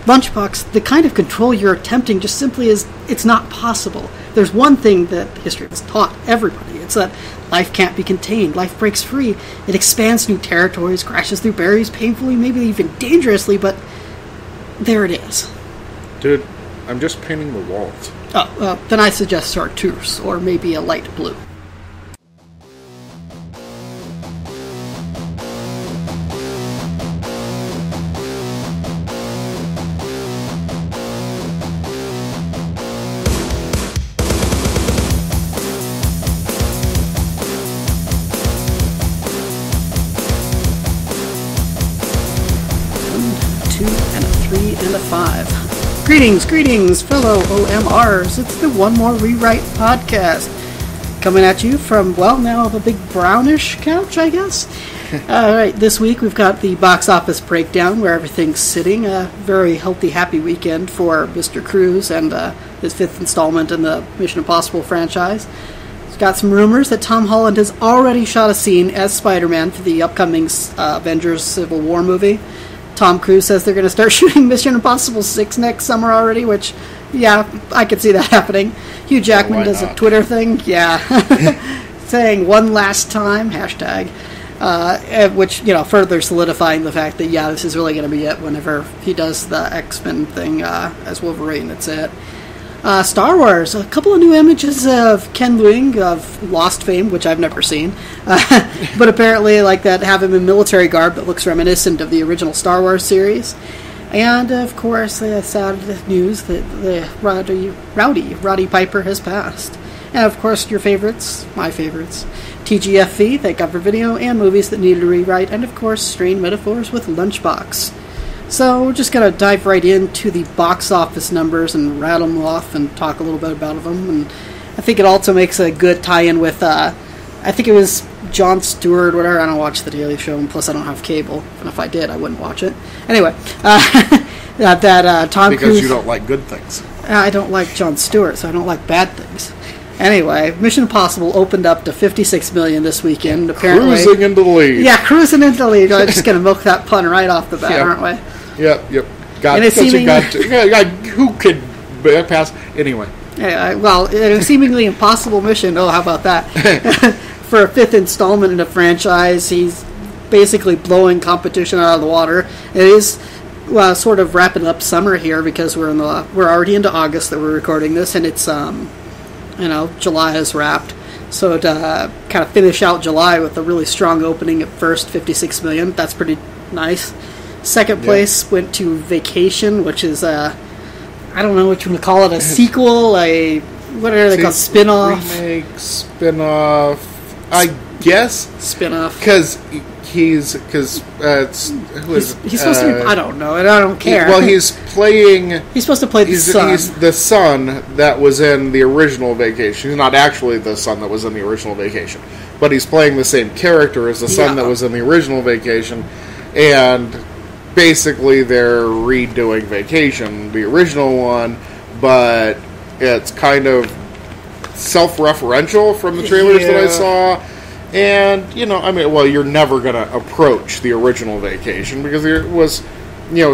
Lunchbox, the kind of control you're attempting just simply is, it's not possible. There's one thing that history has taught everybody. It's that life can't be contained. Life breaks free. It expands new territories, crashes through barriers painfully, maybe even dangerously, but there it is. Dude, I'm just painting the walls. Oh, then I suggest chartreuse, or maybe a light blue. Greetings, fellow OMRs. It's the One More Rewrite Podcast. Coming at you from, well, now the big brownish couch, I guess. Alright, this week we've got the box office breakdown where everything's sitting. A very healthy, happy weekend for Mr. Cruise and his fifth installment in the Mission Impossible franchise. It's got some rumors that Tom Holland has already shot a scene as Spider-Man for the upcoming Avengers Civil War movie. Tom Cruise says they're going to start shooting Mission Impossible 6 next summer already, which, yeah, I could see that happening. Hugh Jackman does a Twitter thing, saying one last time, hashtag, which, further solidifying the fact that, this is really going to be it whenever he does the X-Men thing as Wolverine, that's it. Star Wars, a couple of new images of Ken Leung of Lost fame, which I've never seen, but apparently like that have him in military garb that looks reminiscent of the original Star Wars series. And of course, the sad news that the Roddy Piper has passed. And of course, your favorites, my favorites, TGFV, Thank God for Video, and movies that needed a rewrite, and of course, strained metaphors with Lunchbox. So we're just going to dive right into the box office numbers and rattle them off and talk a little bit about them. And I think it also makes a good tie-in with, I think it was Jon Stewart, whatever. I don't watch The Daily Show, and plus I don't have cable. And if I did, I wouldn't watch it. Anyway, Tom Cruise... Because you don't like good things. I don't like Jon Stewart, so I don't like bad things. Anyway, Mission Impossible opened up to $56 million this weekend. Apparently, cruising into the lead. Yeah, cruising into the lead. I'm just going to milk that pun right off the bat, aren't we? Yep. Who could pass? Anyway. Yeah, well, a seemingly impossible mission. Oh, how about that? For a fifth installment in a franchise, he's basically blowing competition out of the water. It is sort of wrapping up summer here because we're already into August that we're recording this, and it's July is wrapped. So to kind of finish out July with a really strong opening at first, $56 million, that's pretty nice. Second place went to Vacation, which is I don't know what you want to call it, a sequel, what are they called, spin-off? Remake, spin-off, I guess. Spin-off. Because he's supposed to be, I don't know, and I don't care. He's supposed to play the son. He's the son that was in the original Vacation. He's not actually the son that was in the original Vacation, but he's playing the same character as the son that was in the original Vacation, and basically they're redoing Vacation, the original one, but it's kind of self-referential from the trailers that I saw. And, you're never going to approach the original Vacation because it was,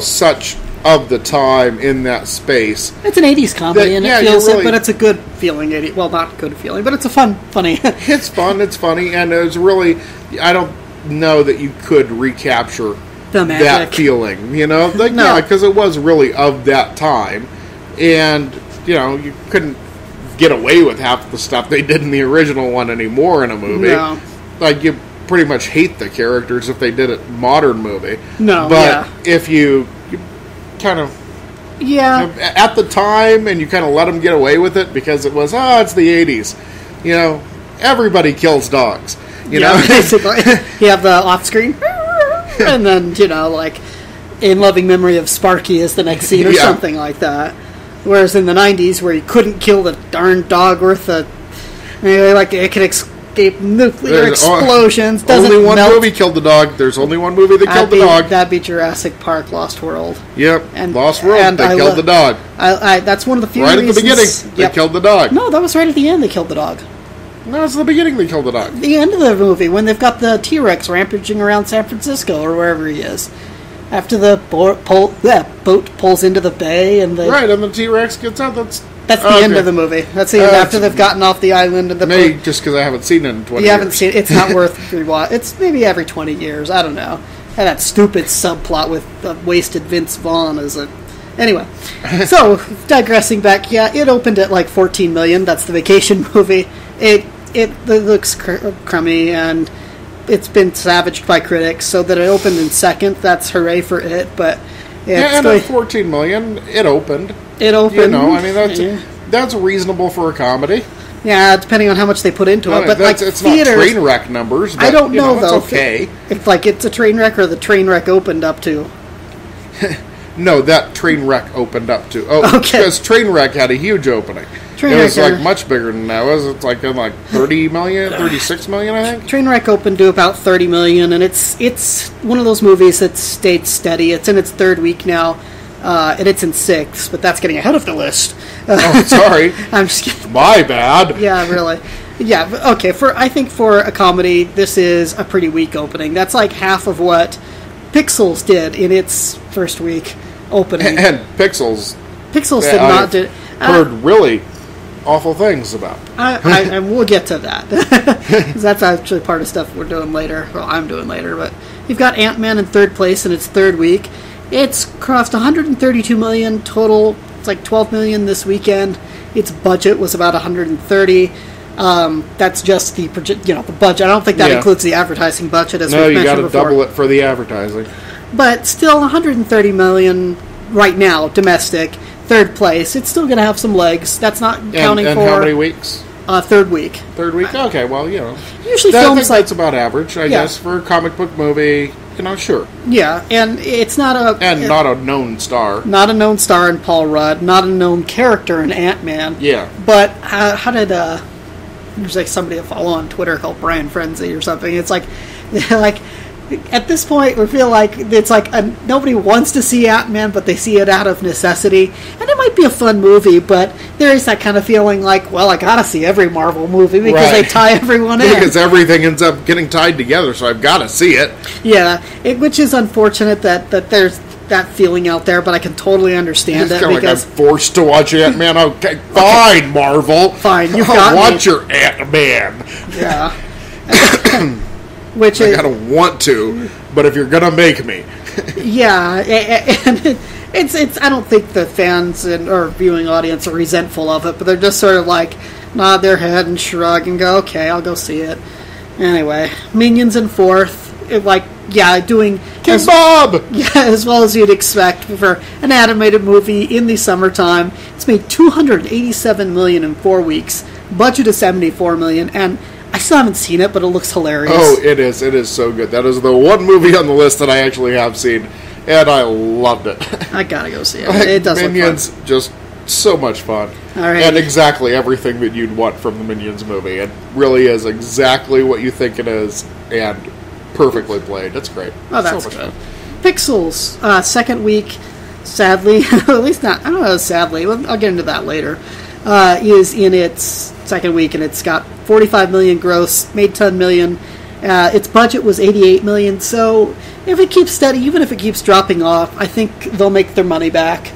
such of the time in that space. It's an 80s comedy, and it feels it, but it's a good feeling. Well, not good feeling, but it's a funny. It's fun, it's funny, and it was really, I don't know that you could recapture the magic. That feeling, because it was really of that time, and, you couldn't get away with half the stuff they did in the original one anymore in a movie. No. Like, you pretty much hate the characters if they did a modern movie. No, but if you kind of... Yeah. At the time, and you kind of let them get away with it because it was, it's the 80s. Everybody kills dogs. You know? Basically. You have the off-screen... and then, in loving memory of Sparky is the next scene or something like that. Whereas in the 90s, where you couldn't kill the darn dog worth it could escape nuclear explosions. Only one movie killed the dog. There's only one movie that killed the dog. That'd be Jurassic Park Lost World. Yep, and Lost World, they killed the dog. That's one of the few reasons. Right at the beginning, they killed the dog. No, that was right at the end they killed the dog. No, it's the beginning they killed the dog. The end of the movie, when they've got the T-Rex rampaging around San Francisco or wherever he is. after the boat pulls into the bay and the T-Rex gets out. That's the end of the movie. That's the end after they've gotten off the island. And maybe just because I haven't seen it in 20 years. You haven't seen it. It's not worth rewatch. It's maybe every 20 years. I don't know. And that stupid subplot with wasted Vince Vaughn as a... Anyway. So, digressing back, it opened at like $14 million. That's the vacation movie. It looks crummy, and it's been savaged by critics, so that it opened in second. That's hooray for it, but... and at $14 million, it opened. That's reasonable for a comedy. Yeah, depending on how much they put into it. But it's theaters, not train wreck numbers. But, I don't know though. It's okay. If it's a train wreck or the train wreck opened up to. No, that train wreck opened up to. Oh, okay. Because train wreck had a huge opening. It was much bigger than that. It's like in 30 million, 36 million, I think. Trainwreck opened to about 30 million, and it's one of those movies that stayed steady. It's in its third week now, and it's in sixth, but that's getting ahead of the list. Oh, sorry. I'm just kidding. My bad. Yeah, really. Yeah, okay. I think for a comedy, this is a pretty weak opening. That's like half of what Pixels did in its first week opening. And Pixels did not do. Heard really awful things about. I we'll get to that. That's actually part of stuff we're doing later. Well, I'm doing later, but you've got Ant-Man in third place in its third week. It's crossed 132 million total. It's like 12 million this weekend. Its budget was about 130. That's just the budget. I don't think that includes the advertising budget. As we've mentioned before. No, you got to double it for the advertising. But still, 130 million right now domestic. Third place. It's still going to have some legs. That's not counting and for... how many weeks? Third week. Third week? Okay, well, usually films that's about average, I guess, for a comic book movie. Sure. Yeah, and it's not a... And not a known star. Not a known star in Paul Rudd. Not a known character in Ant-Man. Yeah. But how did... There's like somebody I follow on Twitter called Brian Frenzy or something. It's like... At this point, we feel like it's like nobody wants to see Ant-Man, but they see it out of necessity. And it might be a fun movie, but there is that kind of feeling like, well, I gotta see every Marvel movie because they tie everyone in. Because everything ends up getting tied together, so I've got to see it. Yeah, which is unfortunate that there's that feeling out there, but I can totally understand it. Because I'm forced to watch Ant-Man. Okay, fine, Marvel. Fine, you've got watch your Ant-Man. Yeah. Which I gotta want to, but if you're gonna make me. Yeah, and it's. I don't think the fans or viewing audience are resentful of it, but they're just sort of like nod their head and shrug and go, "Okay, I'll go see it." Anyway, Minions in fourth, doing King Bob. Yeah, as well as you'd expect for an animated movie in the summertime. It's made $287 million in 4 weeks. Budget is $74 million, and I still haven't seen it, but it looks hilarious. Oh, it is. It is so good. That is the one movie on the list that I actually have seen, and I loved it. I gotta go see it. It does Minions, look fun. Just so much fun. All right. And exactly everything that you'd want from the Minions movie. It really is exactly what you think it is, and perfectly played. It's great. Oh, that's so much good. fun. Pixels, second week, sadly, at least not, I don't know, sadly, I'll get into that later, is in its second week, and it's got 45 million gross, made 10 million. Its budget was 88 million, so if it keeps steady, even if it keeps dropping off, I think they'll make their money back.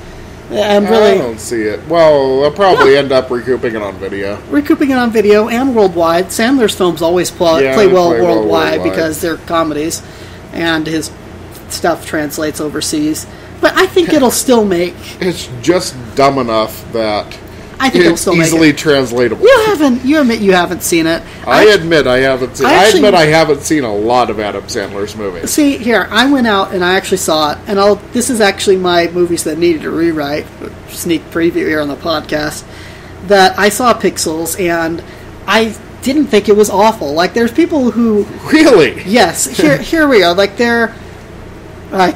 I don't see it. Well, they'll probably end up recouping it on video. Recouping it on video and worldwide. Sandler's films always play well worldwide because they're comedies, and his stuff translates overseas. But I think it'll still make... It's just dumb enough that... I think it'll still make it. Easily translatable. You admit you haven't seen it. I admit I haven't seen it. I admit I haven't seen a lot of Adam Sandler's movies. See, here, I went out and I actually saw it, and this is actually my movies that needed a rewrite, sneak preview here on the podcast, that I saw Pixels, and I didn't think it was awful. Like, there's people who... Really? Yes. Here we are. Like, they're...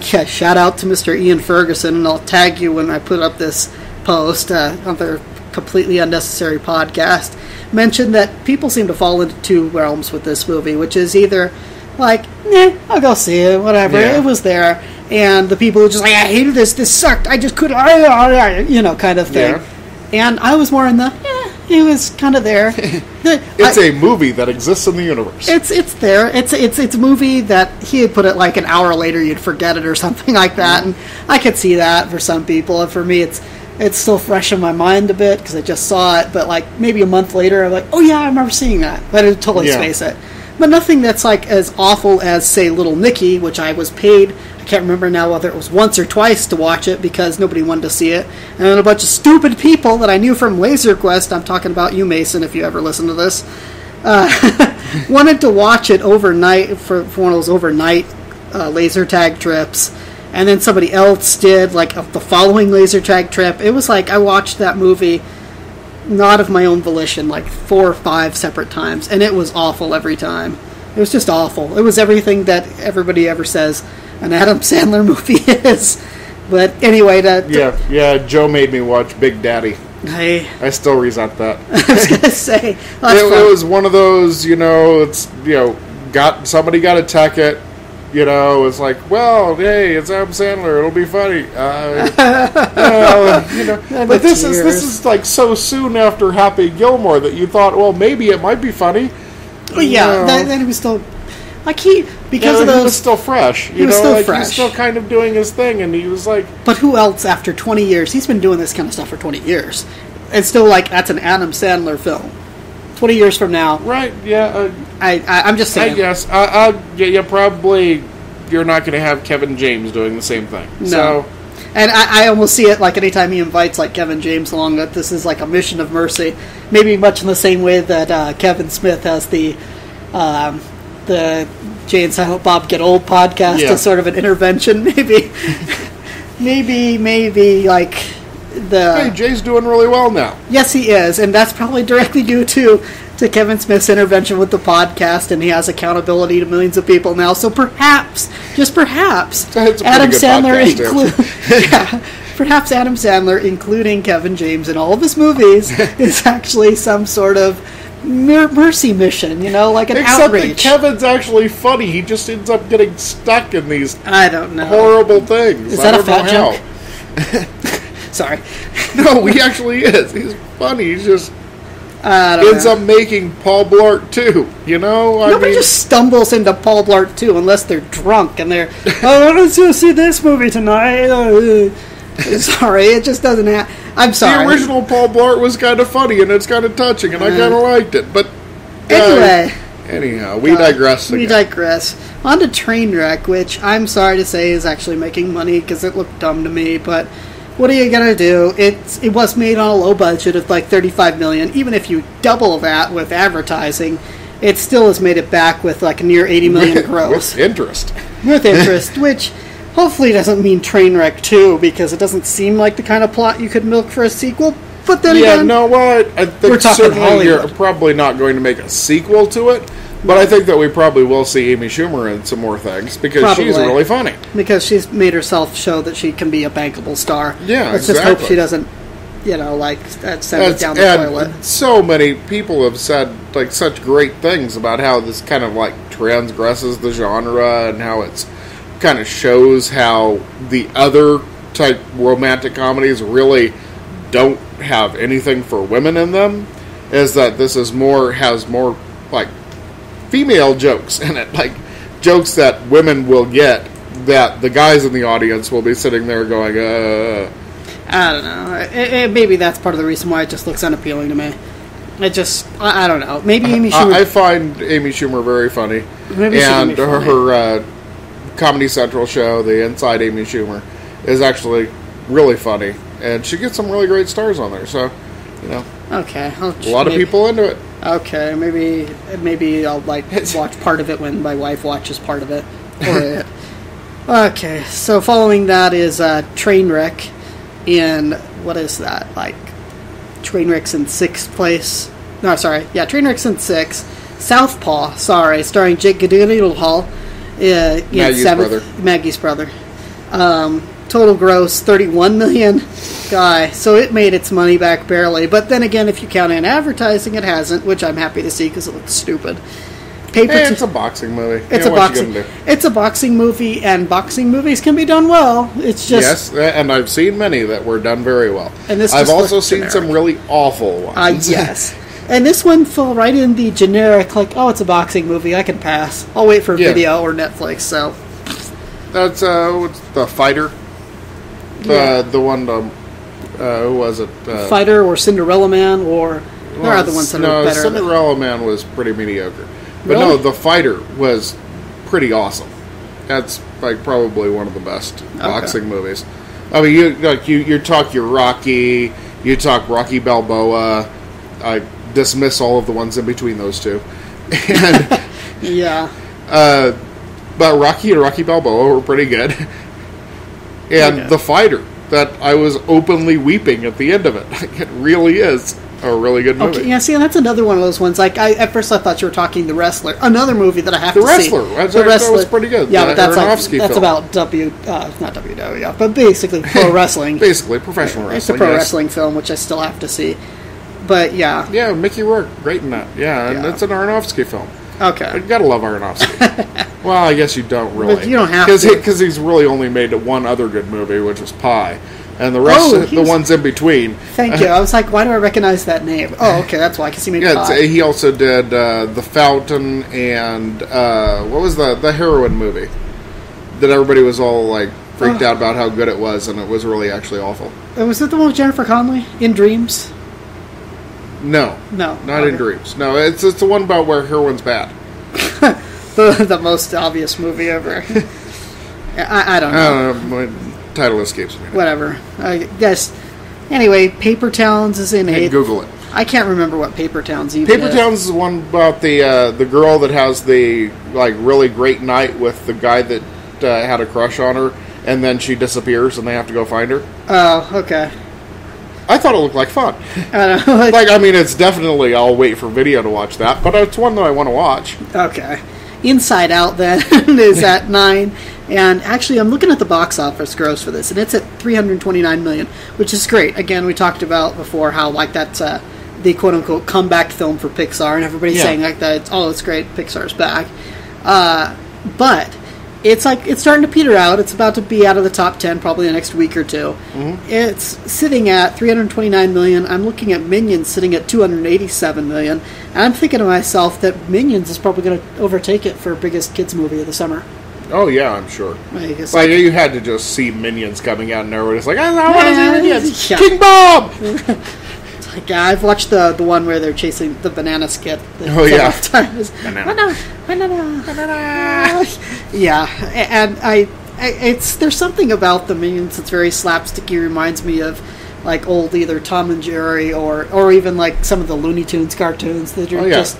shout out to Mr. Ian Ferguson, and I'll tag you when I put up this post on their completely unnecessary podcast, mentioned that people seem to fall into two realms with this movie, which is either like, I'll go see it, whatever, it was there, and the people who just like, I hated this sucked, I just couldn't, kind of thing. Yeah. And I was more in the, it was kind of there. It's a movie that exists in the universe. It's there. It's a movie that he had put it like an hour later, you'd forget it or something like that, and I could see that for some people. And for me, it's still fresh in my mind a bit because I just saw it. But like maybe a month later, I'm like, oh yeah, I remember seeing that. But I would totally space it. But nothing that's like as awful as, say, Little Nicky, which I was paid. I can't remember now whether it was once or twice to watch it because nobody wanted to see it. And then a bunch of stupid people that I knew from Laser Quest, I'm talking about you, Mason, if you ever listen to this, wanted to watch it overnight for one of those overnight laser tag trips. And then somebody else did, like, the following laser tag trip. It was like I watched that movie not of my own volition, like 4 or 5 separate times. And it was awful every time. It was just awful. It was everything that everybody ever says an Adam Sandler movie is. But anyway, Joe made me watch Big Daddy. Hey, I still resent that. I was gonna say it was one of those, somebody got a ticket. It's like, well, hey, it's Adam Sandler. It'll be funny. But this is like so soon after Happy Gilmore that you thought, well, maybe it might be funny. Well, yeah, then it was still like because of those. He was still fresh. He was still kind of doing his thing, and he was like. But who else after 20 years? He's been doing this kind of stuff for 20 years. It's still like that's an Adam Sandler film. 20 years from now, right? Yeah, I'm just saying. I guess you're not going to have Kevin James doing the same thing. No. So. And I almost see it like anytime he invites like Kevin James along, that this is like a mission of mercy. Maybe much in the same way that Kevin Smith has the Jay and Silent Bob Get Old podcast as sort of an intervention. Maybe like Hey, Jay's doing really well now. Yes, he is, and that's probably directly due to Kevin Smith's intervention with the podcast, and he has accountability to millions of people now. So perhaps, just perhaps, Adam Sandler perhaps Adam Sandler, including Kevin James in all of his movies, is actually some sort of mercy mission, like an outrage. Except that Kevin's actually funny. He just ends up getting stuck in these horrible things. Is that a fat joke? Sorry. No, he actually is. He's funny. He's just ends up making Paul Blart 2, Nobody just stumbles into Paul Blart 2 unless they're drunk and they're, let's go see this movie tonight. Sorry, it just doesn't happen. I'm sorry. The original Paul Blart was kind of funny and it's kind of touching and I kind of liked it. But anyhow, we digress again. We digress. On to Trainwreck, which I'm sorry to say is actually making money because it looked dumb to me, but what are you gonna do? It was made on a low budget of like $35 million. Even if you double that with advertising, it still has made it back with like near $80 million gross. With interest, which hopefully doesn't mean Trainwreck 2 because it doesn't seem like the kind of plot you could milk for a sequel. But then again, no, what I think certainly you're probably not going to make a sequel to it. But I think that we probably will see Amy Schumer in some more things because she's really funny. Because she's made herself show that she can be a bankable star. Yeah, Let's just hope she doesn't, send it down the toilet. So many people have said like such great things about how this kind of like transgresses the genre and how it's kind of shows how the other type romantic comedies really don't have anything for women in them. Is that this is has more like female jokes in it, like jokes that women will get that the guys in the audience will be sitting there going, I don't know. Maybe that's part of the reason why it just looks unappealing to me. I don't know. Maybe Amy Schumer. I find Amy Schumer very funny. And her Comedy Central show, the Inside Amy Schumer, is actually really funny. And she gets some really great stars on there, so, Okay. A lot of people into it. Okay, maybe I'll watch part of it when my wife watches part of it. Okay, so following that is Trainwreck in what is that Trainwreck's in 6th place. No, sorry, Trainwreck's in 6th. Southpaw, starring Jake Gyllenhaal. Maggie's brother. Total gross $31 million. So it made its money back barely. But then again, if you count in advertising, it hasn't, which I'm happy to see because it looks stupid. It's a boxing movie. It's a boxing movie, and boxing movies can be done well. It's just and I've seen many that were done very well. And I've also seen some really awful ones. Yes. And this one fell right in the generic, like, oh, it's a boxing movie, I can pass. I'll wait for video or Netflix, so. That's, what's The Fighter? The one, who was it? Fighter or Cinderella Man, or there are other ones that are better. Cinderella Man was pretty mediocre. But really? no, The Fighter was pretty awesome. That's, like, probably one of the best boxing movies. I mean, you talk your Rocky, you talk Rocky Balboa, I dismiss all of the ones in between those two. And, yeah. But Rocky and Rocky Balboa were pretty good. And The Fighter, that I was openly weeping at the end of it. It really is a really good movie. Okay, yeah, see, and that's another one of those ones. Like, at first I thought you were talking The Wrestler, another movie that I have to see. The Wrestler, that was pretty good. Yeah, but that's about not WWE, but basically pro wrestling. Basically, professional wrestling. It's a pro wrestling film, which I still have to see. But yeah. Yeah, Mickey Rourke, great in that. Yeah, and it's an Aronofsky film. Okay. You gotta love Aronofsky. Well, I guess you don't really. But you don't have to. Because he's really only made one other good movie, which was Pi. And the rest, the ones in between. Thank you. I was like, why do I recognize that name? Oh, okay, that's why. Because he made Pi. He also did The Fountain and, what was the heroin movie? That everybody was all, like, freaked out about how good it was, and it was really actually awful. Was it the one with Jennifer Connelly? In Dreams? No. Not In Dreams. No, it's the one about where heroin's bad. the most obvious movie ever. I don't know. My title escapes me. Whatever. I guess. Anyway, Paper Towns is in it. Google it. I can't remember what Paper Towns even Paper Towns is the one about the girl that has the really great night with the guy that had a crush on her, and then she disappears and they have to go find her. Oh, okay. I thought it looked like fun. I don't know. I mean, it's definitely, I'll wait for video to watch that, but it's one that I want to watch. Okay. Inside Out, then, is at 9. And actually, I'm looking at the box office gross for this, and it's at $329 million, which is great. Again, we talked about before how, like, that's the quote-unquote comeback film for Pixar, and everybody's saying, like, that it's great, Pixar's back. But it's starting to peter out. It's about to be out of the top 10 probably the next week or two. Mm-hmm. It's sitting at $329 million. I'm looking at Minions sitting at $287 million. And I'm thinking to myself that Minions is probably going to overtake it for biggest kids movie of the summer. Oh, yeah, I'm sure. You had to just see Minions coming out and everybody's like, I want to see Minions! Yeah. King Bob! I've watched the one where they're chasing the banana skit. Oh, yeah. Banana. Yeah, and there's something about the Minions that's very slapsticky. Reminds me of like old either Tom and Jerry or even like some of the Looney Tunes cartoons that are just.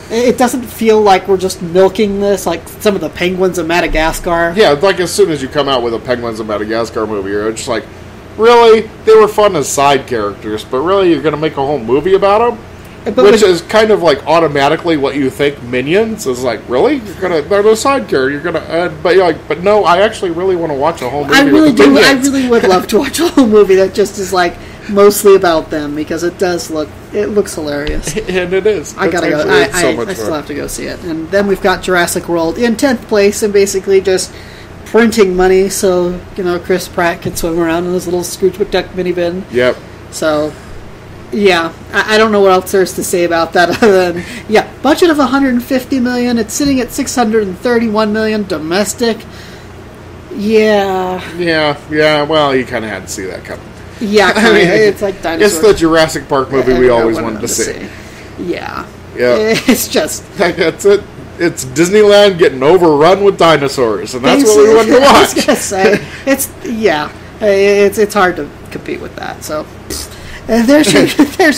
It doesn't feel like we're just milking this like some of the Penguins of Madagascar. Yeah, like as soon as you come out with a Penguins of Madagascar movie, you're just like, really? They were fun as side characters, but really you're going to make a whole movie about them? Which is kind of like automatically what you think Minions is like. Really, they're a side character. You're gonna, but you're like, but no, I actually really want to watch a whole movie. I really do. Minions. I really would love to watch a whole movie that just is like mostly about them because it looks hilarious. And it is. I gotta go. I still have to go see it. And then we've got Jurassic World in 10th place and basically just printing money so Chris Pratt can swim around in his little Scrooge McDuck minivan. Yep. So. Yeah, I don't know what else there's to say about that other than, budget of $150 million. It's sitting at $631 million domestic. Yeah, well, you kind of had to see that coming. Yeah, I mean, it's like dinosaurs. It's the Jurassic Park movie we always wanted to see. Yeah. It's just... That's it. It's Disneyland getting overrun with dinosaurs, and that's what we wanted to watch. I was going to say, it's hard to compete with that, so... And there's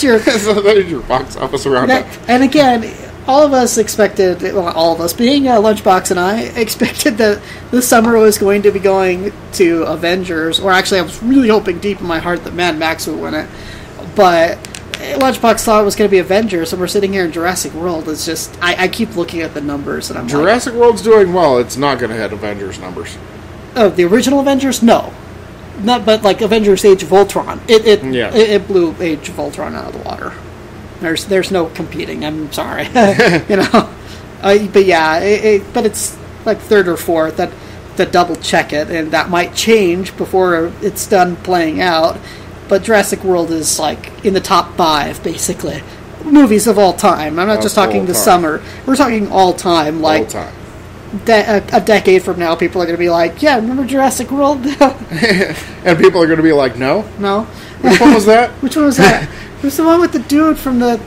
your box office roundup. And again, all of us expected, all of us, being Lunchbox and I, expected that this summer was going to be going to Avengers, or actually I was really hoping deep in my heart that Mad Max would win it, but Lunchbox thought it was going to be Avengers, and we're sitting here in Jurassic World. It's just, I keep looking at the numbers, and I'm Jurassic World's doing well. It's not going to hit Avengers numbers. Oh, the original Avengers? No. But like Avengers Age of Ultron, it blew Age of Ultron out of the water. There's no competing. I'm sorry, But yeah, but it's like third or fourth. That double check it, and that might change before it's done playing out. But Jurassic World is like in the top 5, basically, movies of all time. I'm not just talking the summer. We're talking all time. Like all time. A decade from now, people are going to be like, "Yeah, remember Jurassic World?" And people are going to be like, "No, no." Which one was that? Which one was that? It was the one with the dude from that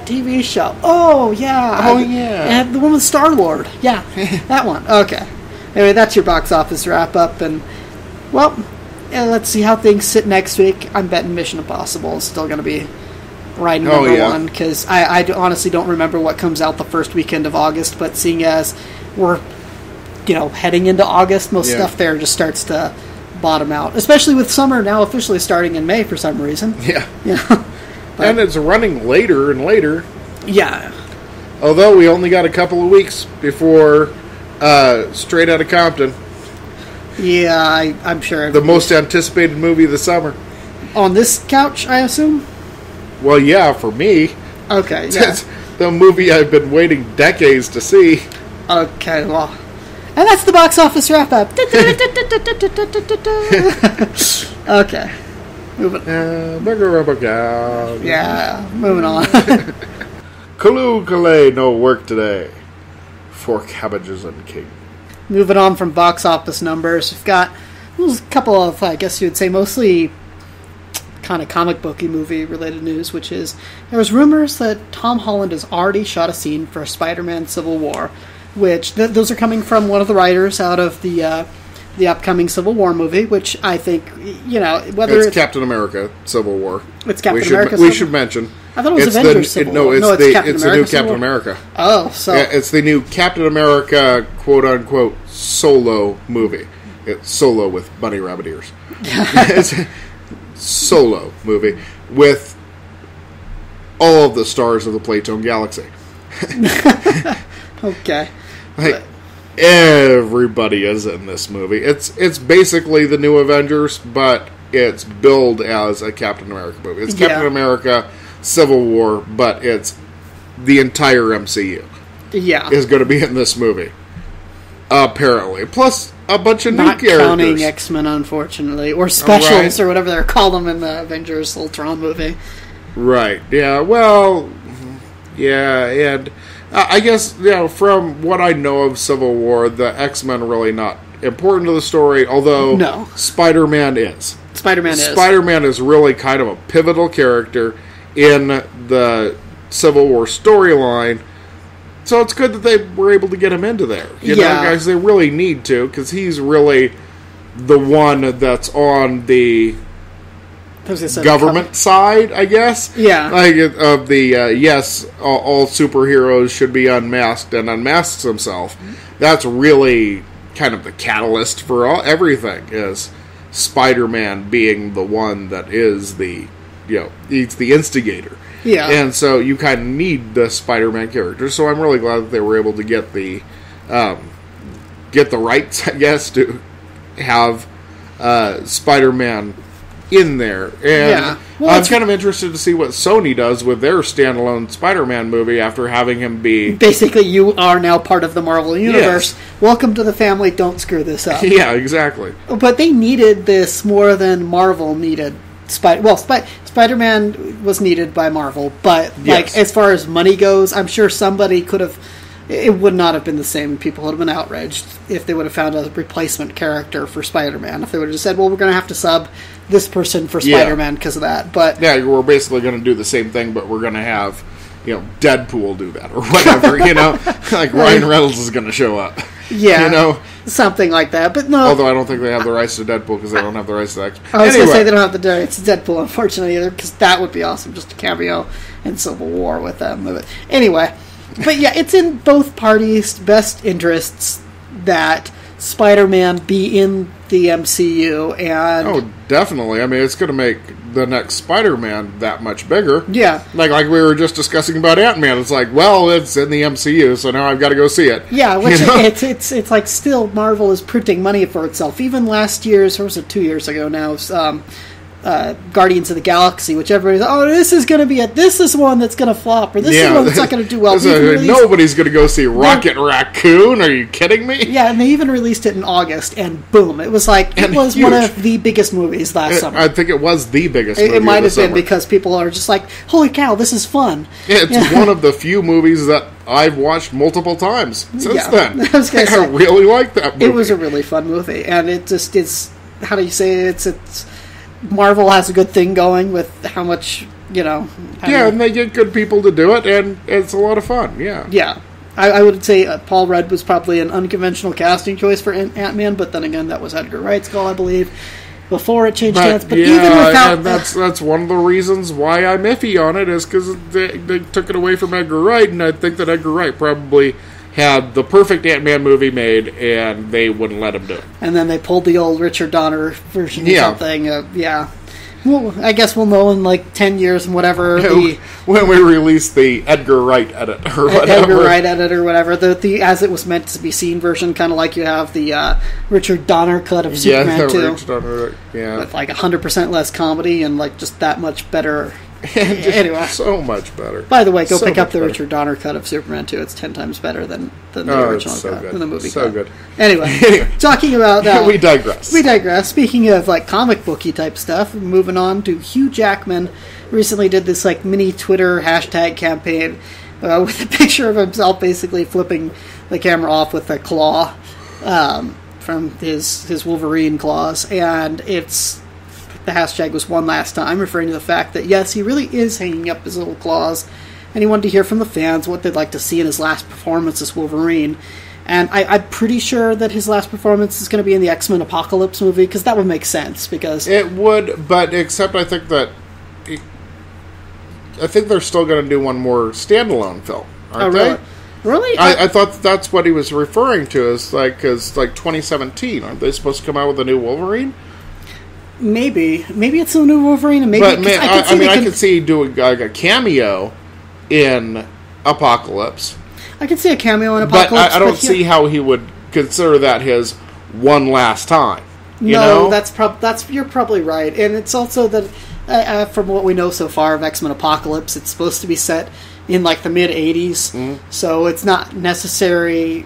TV show. Oh yeah. Oh yeah. And the one with Star-Lord. Yeah, that one. Okay. Anyway, that's your box office wrap up, and well, let's see how things sit next week. I'm betting Mission Impossible is still going to be riding number one, because I honestly don't remember what comes out the first weekend of August, but seeing as we're heading into August, most stuff there just starts to bottom out, especially with summer now officially starting in May for some reason. Yeah. And it's running later and later. Yeah. Although we only got a couple of weeks before Straight Outta Compton. Yeah, I'm sure. The most anticipated movie of the summer. On this couch, I assume? Well, yeah, for me. Okay, yeah. It's the movie I've been waiting decades to see. Okay, well. And that's the box office wrap up. Okay. Moving. Yeah, moving on. Kaloo no work today. 4 cabbages and king. Moving on from box office numbers, we've got a couple of, I guess you would say, mostly kind of comic booky movie related news, which is there was rumors that Tom Holland has already shot a scene for Spider-Man Civil War, which those are coming from one of the writers out of the upcoming Civil War movie, which I think, whether it's Captain America Civil War. It's Captain America. We should mention. I thought it was Avengers Civil War. No, it's the new Captain America. Oh, so it's the new Captain America quote unquote solo movie. It's solo with bunny rabbit ears. It's a solo movie with all of the stars of the Playtone Galaxy. Okay. Everybody is in this movie. It's basically the new Avengers, but it's billed as a Captain America movie. It's Captain America Civil War, but it's the entire MCU. Yeah. Is going to be in this movie. Apparently. Plus a bunch of new characters. Not counting X-Men, unfortunately. Or specials, or whatever they're called them in the Avengers Ultron movie. Right. Yeah, well... Yeah, and... I guess, from what I know of Civil War, the X-Men are really not important to the story, although Spider-Man is. Spider-Man is really kind of a pivotal character in the Civil War storyline, so it's good that they were able to get him into there. You know, guys, they really need to, because he's really the one that's on the government side, I guess. Yeah. Like, of the, all superheroes should be unmasked, and unmasks himself. That's really kind of the catalyst for everything, is Spider-Man being the one that is the, he's the instigator. Yeah. And so you kind of need the Spider-Man character, so I'm really glad that they were able to get the rights, I guess, to have Spider-Man in there. And I'm kind of interested to see what Sony does with their standalone Spider-Man movie after having him be... Basically, you are now part of the Marvel Universe. Yes. Welcome to the family, don't screw this up. Yeah, exactly. But they needed this more than Marvel needed Spider-Man was needed by Marvel, but as far as money goes, I'm sure somebody could have... It would not have been the same. People would have been outraged if they would have found a replacement character for Spider-Man. If they would have just said, well, we're going to have to sub this person for Spider-Man because of that. But we're basically going to do the same thing, but we're going to have, Deadpool do that or whatever, Like Ryan Reynolds is going to show up. Yeah. Something like that. But no. Although I don't think they have the rights to Deadpool because they don't have the rights to X-Men. I was going to say they don't have the rights to Deadpool, unfortunately, either, because that would be awesome, just a cameo in Civil War with them. But anyway... But it's in both parties' best interests that Spider-Man be in the MCU, and... Oh, definitely. I mean, it's going to make the next Spider-Man that much bigger. Yeah. Like we were just discussing about Ant-Man. It's like, well, it's in the MCU, so now I've got to go see it. Yeah, which it's like still Marvel is printing money for itself. Even last year's, or was it 2 years ago now, Guardians of the Galaxy, which everybody's, this is going to be this is one that's going to flop, or this is one that's not going to do well. Nobody's going to go see Rocket Raccoon. Are you kidding me? Yeah, and they even released it in August, and boom, it was one of the biggest movies last summer. I think it was the biggest movie It might have been because people are just like, holy cow, this is fun. Yeah, it's one of the few movies that I've watched multiple times since then. I really like that movie. It was a really fun movie, and it just is, how do you say it? It's Marvel has a good thing going with how much, and they get good people to do it, and it's a lot of fun, yeah. Yeah. I would say Paul Rudd was probably an unconventional casting choice for Ant-Man, but then again, that was Edgar Wright's call, I believe, before it changed hands. But even without... and that's one of the reasons why I'm iffy on it, is because they took it away from Edgar Wright, and I think that Edgar Wright probably had the perfect Ant-Man movie made, and they wouldn't let him do it. And then they pulled the old Richard Donner version or something. Well, I guess we'll know in 10 years and whatever. When we release the Edgar Wright edit or whatever. Edgar Wright edit or whatever. The as it was meant to be seen version, kind of like you have the Richard Donner cut of Superman 2. Richard Donner, with 100% less comedy and just that much better. Anyway, so much better. By the way, go pick up the Richard Donner cut of Superman 2. It's 10 times better than the original cut, than the movie cut. So good. Anyway, talking about we digress. We digress. Speaking of comic booky type stuff, moving on to Hugh Jackman. Recently did this mini Twitter hashtag campaign with a picture of himself basically flipping the camera off with a claw from his Wolverine claws, and the hashtag was one last time, referring to the fact that, yes, he really is hanging up his little claws, and he wanted to hear from the fans what they'd like to see in his last performance as Wolverine. And I'm pretty sure that his last performance is going to be in the X-Men Apocalypse movie, because that would make sense, because... It would, but except I think they're still going to do one more standalone film, aren't they? Really? I thought that's what he was referring to, as 2017. Aren't they supposed to come out with a new Wolverine? Maybe it's a new Wolverine, and maybe. But man, I could see doing a cameo in Apocalypse. I could see a cameo in Apocalypse, but I don't see how he would consider that his one last time. You're probably right, and it's also that from what we know so far of X-Men Apocalypse, it's supposed to be set in the mid '80s, so it's not necessary.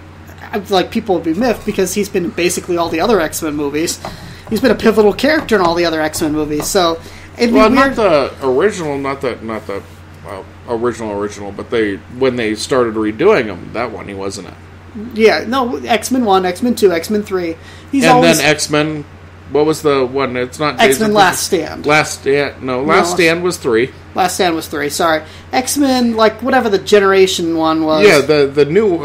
People would be miffed because he's been in basically all the other X-Men movies. He's been a pivotal character in all the other X-Men movies, so it'd be weird. Not the original, not the original, but when they started redoing him, that one he wasn't in. Yeah, no, X-Men 1, X-Men 2, X-Men 3. Then X-Men. What was the one? It's not X-Men Last Stand. Last Stand was 3. Last Stand was 3. Sorry, X-Men whatever the Generation one was. Yeah, the new.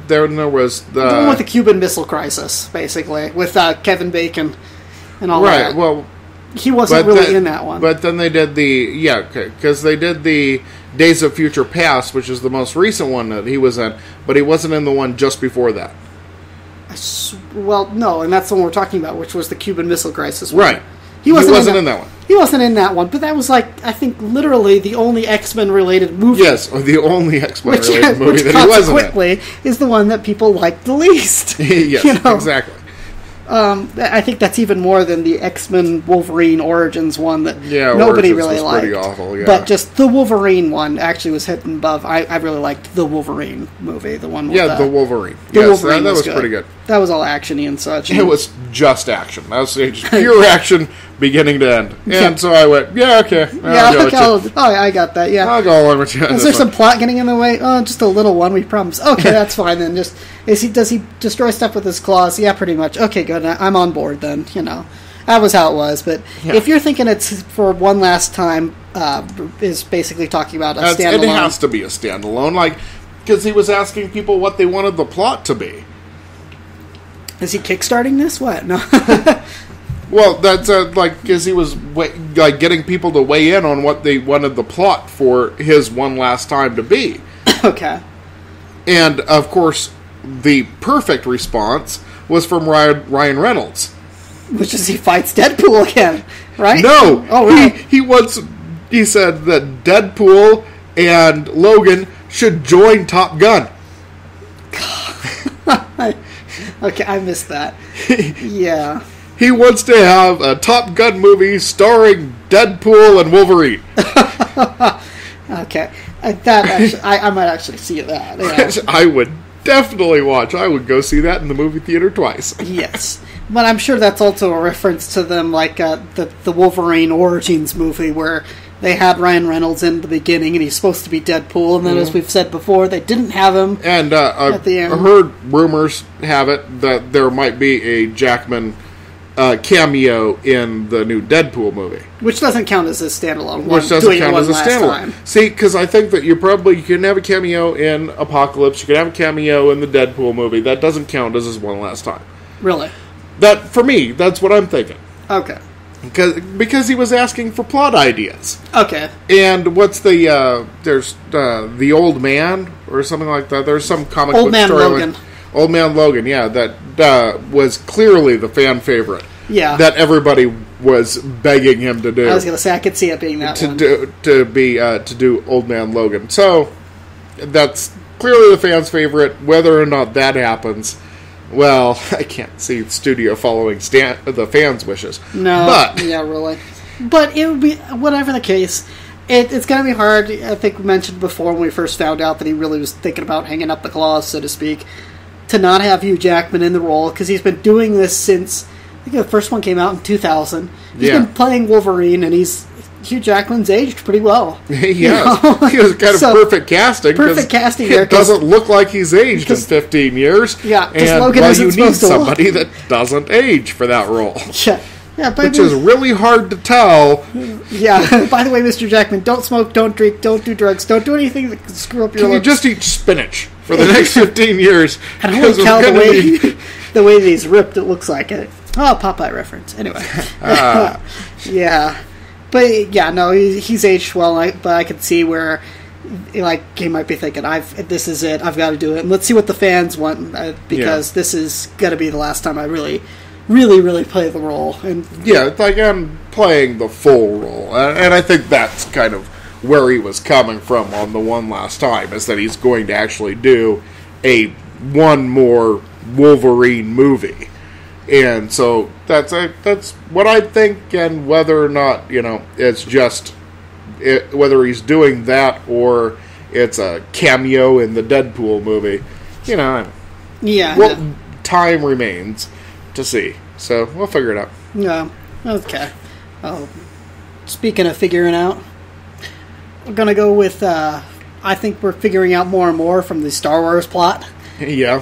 There was the one with the Cuban Missile Crisis, basically, with Kevin Bacon and all that. Right. Well, he wasn't really in that one. But then they did because they did the Days of Future Past, which is the most recent one that he was in, but he wasn't in the one just before that. Well, no, and that's the one we're talking about, which was the Cuban Missile Crisis one. Right. He wasn't in that one. He wasn't in that one, but that was I think, literally the only X-Men related movie. Yes, or the only X-Men related movie that he wasn't in. Which, consequently, is the one that people liked the least. Yes, exactly. I think that's even more than the X-Men Wolverine Origins one that nobody really liked. Pretty awful, yeah. But just the Wolverine one actually was hitting above. I really liked the Wolverine movie, the one with the Wolverine. Wolverine that was pretty good. That was all actiony and such. It was just action. That was just pure action, beginning to end. And so I went, okay. I got that, yeah. I'll go along with you. Is there some plot getting in the way? Oh, just a little one, we promise. Okay, that's fine then. Does he destroy stuff with his claws? Yeah, pretty much. Okay, good. I'm on board then, That was how it was. But if you're thinking it's for one last time, is basically talking about a standalone. It has to be a standalone, because he was asking people what they wanted the plot to be. Is he kickstarting this? What? No. Well, that's because he was getting people to weigh in on what they wanted the plot for his one last time to be. Okay. And of course, the perfect response was from Ryan Reynolds, which is he fights Deadpool again, right? No. Oh, right. He said that Deadpool and Logan should join Top Gun. Okay, I missed that. Yeah. He wants to have a Top Gun movie starring Deadpool and Wolverine. Okay. I might actually see that. Yeah. I would definitely watch. I would go see that in the movie theater twice. Yes. But I'm sure that's also a reference to them, like the Wolverine Origins movie, where they had Ryan Reynolds in the beginning, and he's supposed to be Deadpool, and then, as we've said before, they didn't have him at the end. I heard rumors have it that there might be a Jackman cameo in the new Deadpool movie. Which doesn't count as a standalone. Which doesn't count as a standalone. See, because I think that you can have a cameo in Apocalypse, you can have a cameo in the Deadpool movie. That doesn't count as his one last time. Really? That, for me, that's what I'm thinking. Okay. Because he was asking for plot ideas. Okay. And what's there's The Old Man, or something like that. There's some comic book story. Old Man Logan, yeah, that was clearly the fan favorite. Yeah. That everybody was begging him to do. I was going to say, I could see it being that one. To do Old Man Logan. So, that's clearly the fans' favorite. Whether or not that happens, well, I can't see the studio following the fans' wishes. No, but, yeah, really. But it would be, whatever the case, it's going to be hard. I think we mentioned before when we first found out that he really was thinking about hanging up the claws, so to speak, to not have Hugh Jackman in the role, because he's been doing this since, I think the first one came out in 2000. He's been playing Wolverine, and Hugh Jackman's aged pretty well. He has. He was kind of perfect casting. Perfect casting there. It doesn't look like he's aged in 15 years. Yeah, and Logan you need somebody that doesn't age for that role. Yeah, which is really hard to tell. Yeah. By the way, Mr. Jackman, don't smoke, don't drink, don't do drugs, don't do anything that can screw up your lips. Can you just eat spinach for the next 15 years? And holy cow, the way he's ripped, it looks like it. Oh, Popeye reference. Anyway. Yeah. But, yeah, no, he's aged well, but I could see where, like, he might be thinking, this is it, I've got to do it. And let's see what the fans want, because this is going to be the last time I really play the role. And yeah, it's like I'm playing the full role. And I think that's kind of where he was coming from on the one last time, is that he's going to actually do one more Wolverine movie. And so that's what I think, and whether or not, it's just whether he's doing that or it's a cameo in the Deadpool movie, time remains to see. So we'll figure it out. Yeah. Okay. Speaking of figuring out, we're going to go with, I think we're figuring out more and more from the Star Wars plot. Yeah.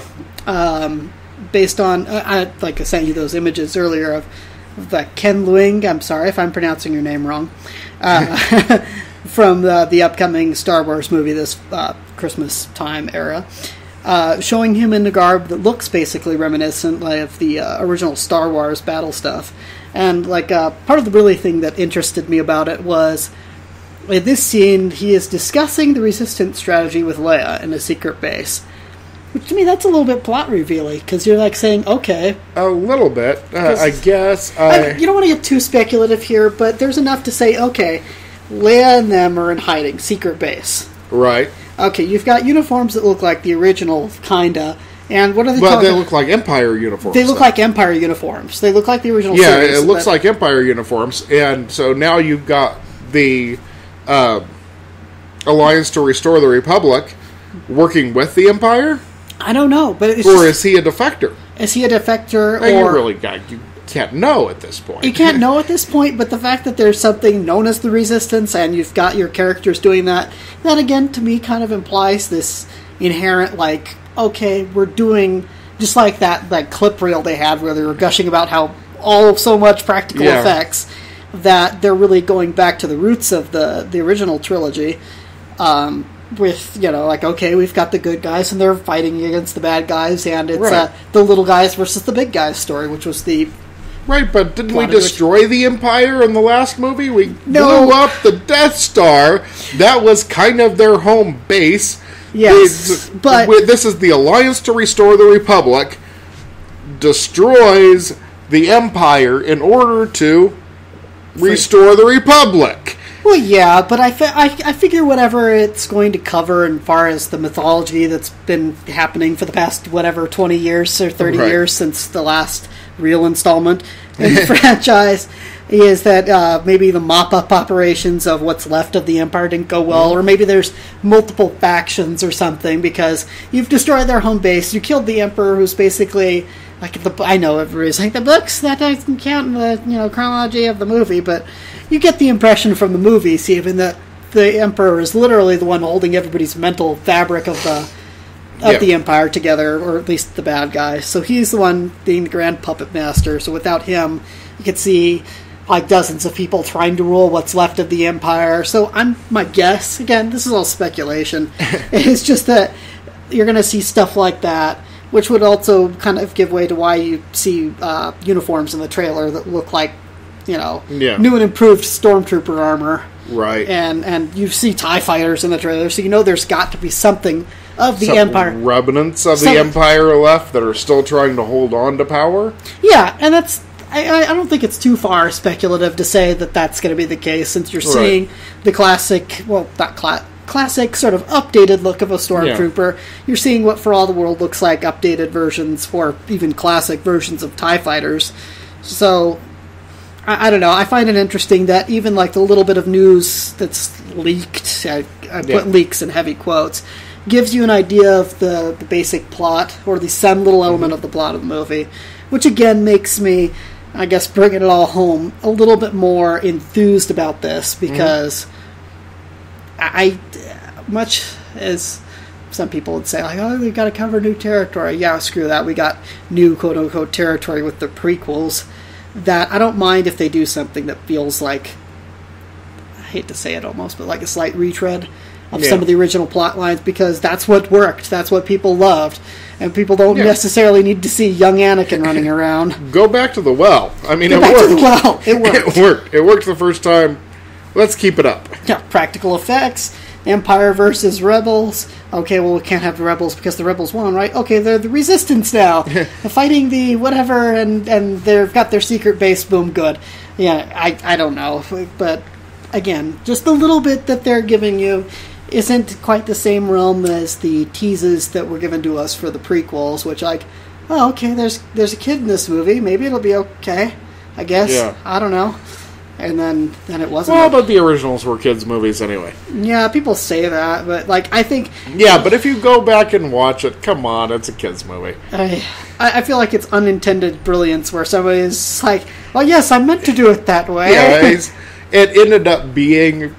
Based on, I sent you those images earlier of the Ken Luing, I'm sorry if I'm pronouncing your name wrong, from the upcoming Star Wars movie this Christmas time era, showing him in a garb that looks basically reminiscent of the original Star Wars battle stuff. And part of the really thing that interested me about it was, in this scene, he is discussing the Resistance strategy with Leia in a secret base. Which, to me, that's a little bit plot revealing, because you're saying, okay. A little bit, I guess. You don't want to get too speculative here, but there's enough to say, okay, Leia and them are in hiding, secret base. Right. Okay, you've got uniforms that look like the original, kinda, and what are they talking about? But they look like Empire uniforms. They look like Empire uniforms. They look like the original series. Yeah, it looks like Empire uniforms, and so now you've got the Alliance to Restore the Republic working with the Empire? I don't know, but is he a defector? Is he a defector? You can't know at this point. You can't know at this point, but the fact that there's something known as the Resistance, and you've got your characters doing that again, to me, kind of implies this inherent, okay, we're doing, just like that clip reel they had where they were gushing about how so much practical effects, that they're really going back to the roots of the original trilogy. With, okay, we've got the good guys and they're fighting against the bad guys, and it's the little guys versus the big guys story, which was the... Right, but didn't we destroy the Empire in the last movie? We blew up the Death Star. That was kind of their home base. Yes, but... This is the Alliance to Restore the Republic destroys the Empire in order to restore the Republic. Well, yeah, but I figure whatever it's going to cover as far as the mythology that's been happening for the past, 20 years or 30 years since the last real installment in the franchise, is that maybe the mop-up operations of what's left of the Empire didn't go well, or maybe there's multiple factions or something, because you've destroyed their home base, you killed the Emperor, who's basically, like, I know everybody's like, the books, that doesn't count in the chronology of the movie, but you get the impression from the movie, Stephen, that the Emperor is literally the one holding everybody's mental fabric of the Empire together, or at least the bad guy. So he's the one being the grand puppet master. So without him, you could see like dozens of people trying to rule what's left of the Empire. So my guess, again, this is all speculation, is just that you're going to see stuff like that, which would also kind of give way to why you see uniforms in the trailer that look like, new and improved stormtrooper armor. Right. And you see TIE fighters in the trailer, so there's got to be something of the Empire. Remnants of the Empire left that are still trying to hold on to power? Yeah, and that's... I don't think it's too far speculative to say that that's going to be the case, since you're seeing the classic, well, not classic, sort of updated look of a stormtrooper. Yeah. You're seeing what for all the world looks like updated versions, or even classic versions of TIE fighters. So, I don't know. I find it interesting that even like the little bit of news that's leaked, I put leaks in heavy quotes, gives you an idea of the basic plot, or the some little element of the plot of the movie, which again makes me, I guess, bringing it all home, a little bit more enthused about this, because I, much as some people would say, like, oh, we've got to cover new territory. Yeah, screw that. We got new quote-unquote territory with the prequels. That I don't mind if they do something that feels like, I hate to say it almost, but like a slight retread of some of the original plot lines, because that's what worked. That's what people loved. And people don't necessarily need to see young Anakin running around. Go back to the well. I mean, it worked. To the well. It worked. It worked. It worked the first time. Let's keep it up. Yeah, practical effects. Empire versus Rebels. Okay, well, we can't have the Rebels because the Rebels won, right? Okay, they're the Resistance now. Fighting the whatever, and they've got their secret base. Boom, good. Yeah, I don't know. But, again, just the little bit that they're giving you isn't quite the same realm as the teases that were given to us for the prequels, which, like, oh, okay, there's a kid in this movie. Maybe it'll be okay, I guess. Yeah. I don't know. And then it wasn't. Well, but the originals were kids' movies anyway. Yeah, people say that, but, like, I think... Yeah, but if you go back and watch it, come on, it's a kids' movie. I feel like it's unintended brilliance, where somebody's like, oh, yes, I meant to do it that way. Yeah, it ended up being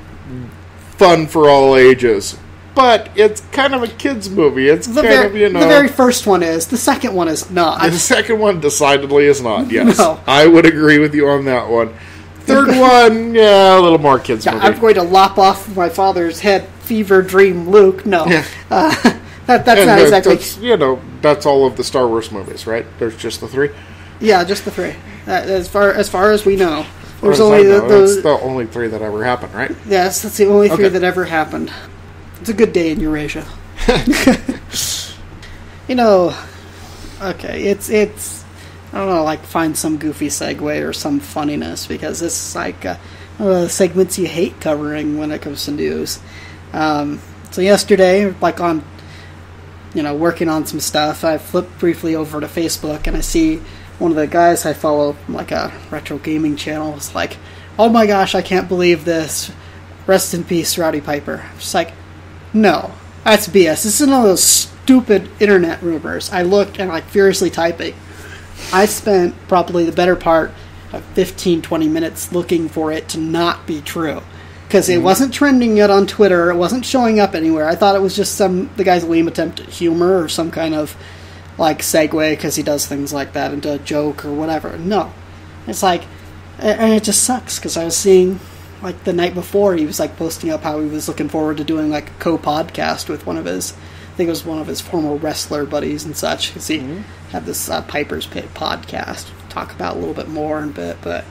fun for all ages. But it's kind of a kids' movie. It's the very first one is. The second one is not. The second one decidedly is not, yes. No. I would agree with you on that one. Third one, a little more kids' movie. I'm going to lop off my father's head, fever dream Luke. No. Yeah. That's not exactly... That's all of the Star Wars movies, right? There's just the 3? Yeah, just the 3. As far as we know. There's only that's the only 3 that ever happened, right? Yes, that's the only 3 that ever happened. It's a good day in Eurasia. Okay, it's I don't know, like, find some goofy segue or some funniness, because this is like segments you hate covering when it comes to news. So yesterday, like on, working on some stuff, I flipped briefly over to Facebook, and I see one of the guys I follow, like a retro gaming channel, is like, oh my gosh, I can't believe this. Rest in peace, Roddy Piper. I'm just like, no, that's BS. This is one of those stupid internet rumors. I looked and, like, furiously typing. I spent probably the better part of 15-20 minutes looking for it to not be true, because it wasn't trending yet on Twitter. It wasn't showing up anywhere. I thought it was just the guy's lame attempt at humor, or some kind of, like, segue, because he does things like that into a joke or whatever. No, it's like, and it just sucks, because I was seeing, like, the night before, he was, like, posting up how he was looking forward to doing, like, a co-podcast with one of his, I think it was one of his former wrestler buddies and such, because he had this Piper's Pit podcast, talk about a little bit more in a bit, but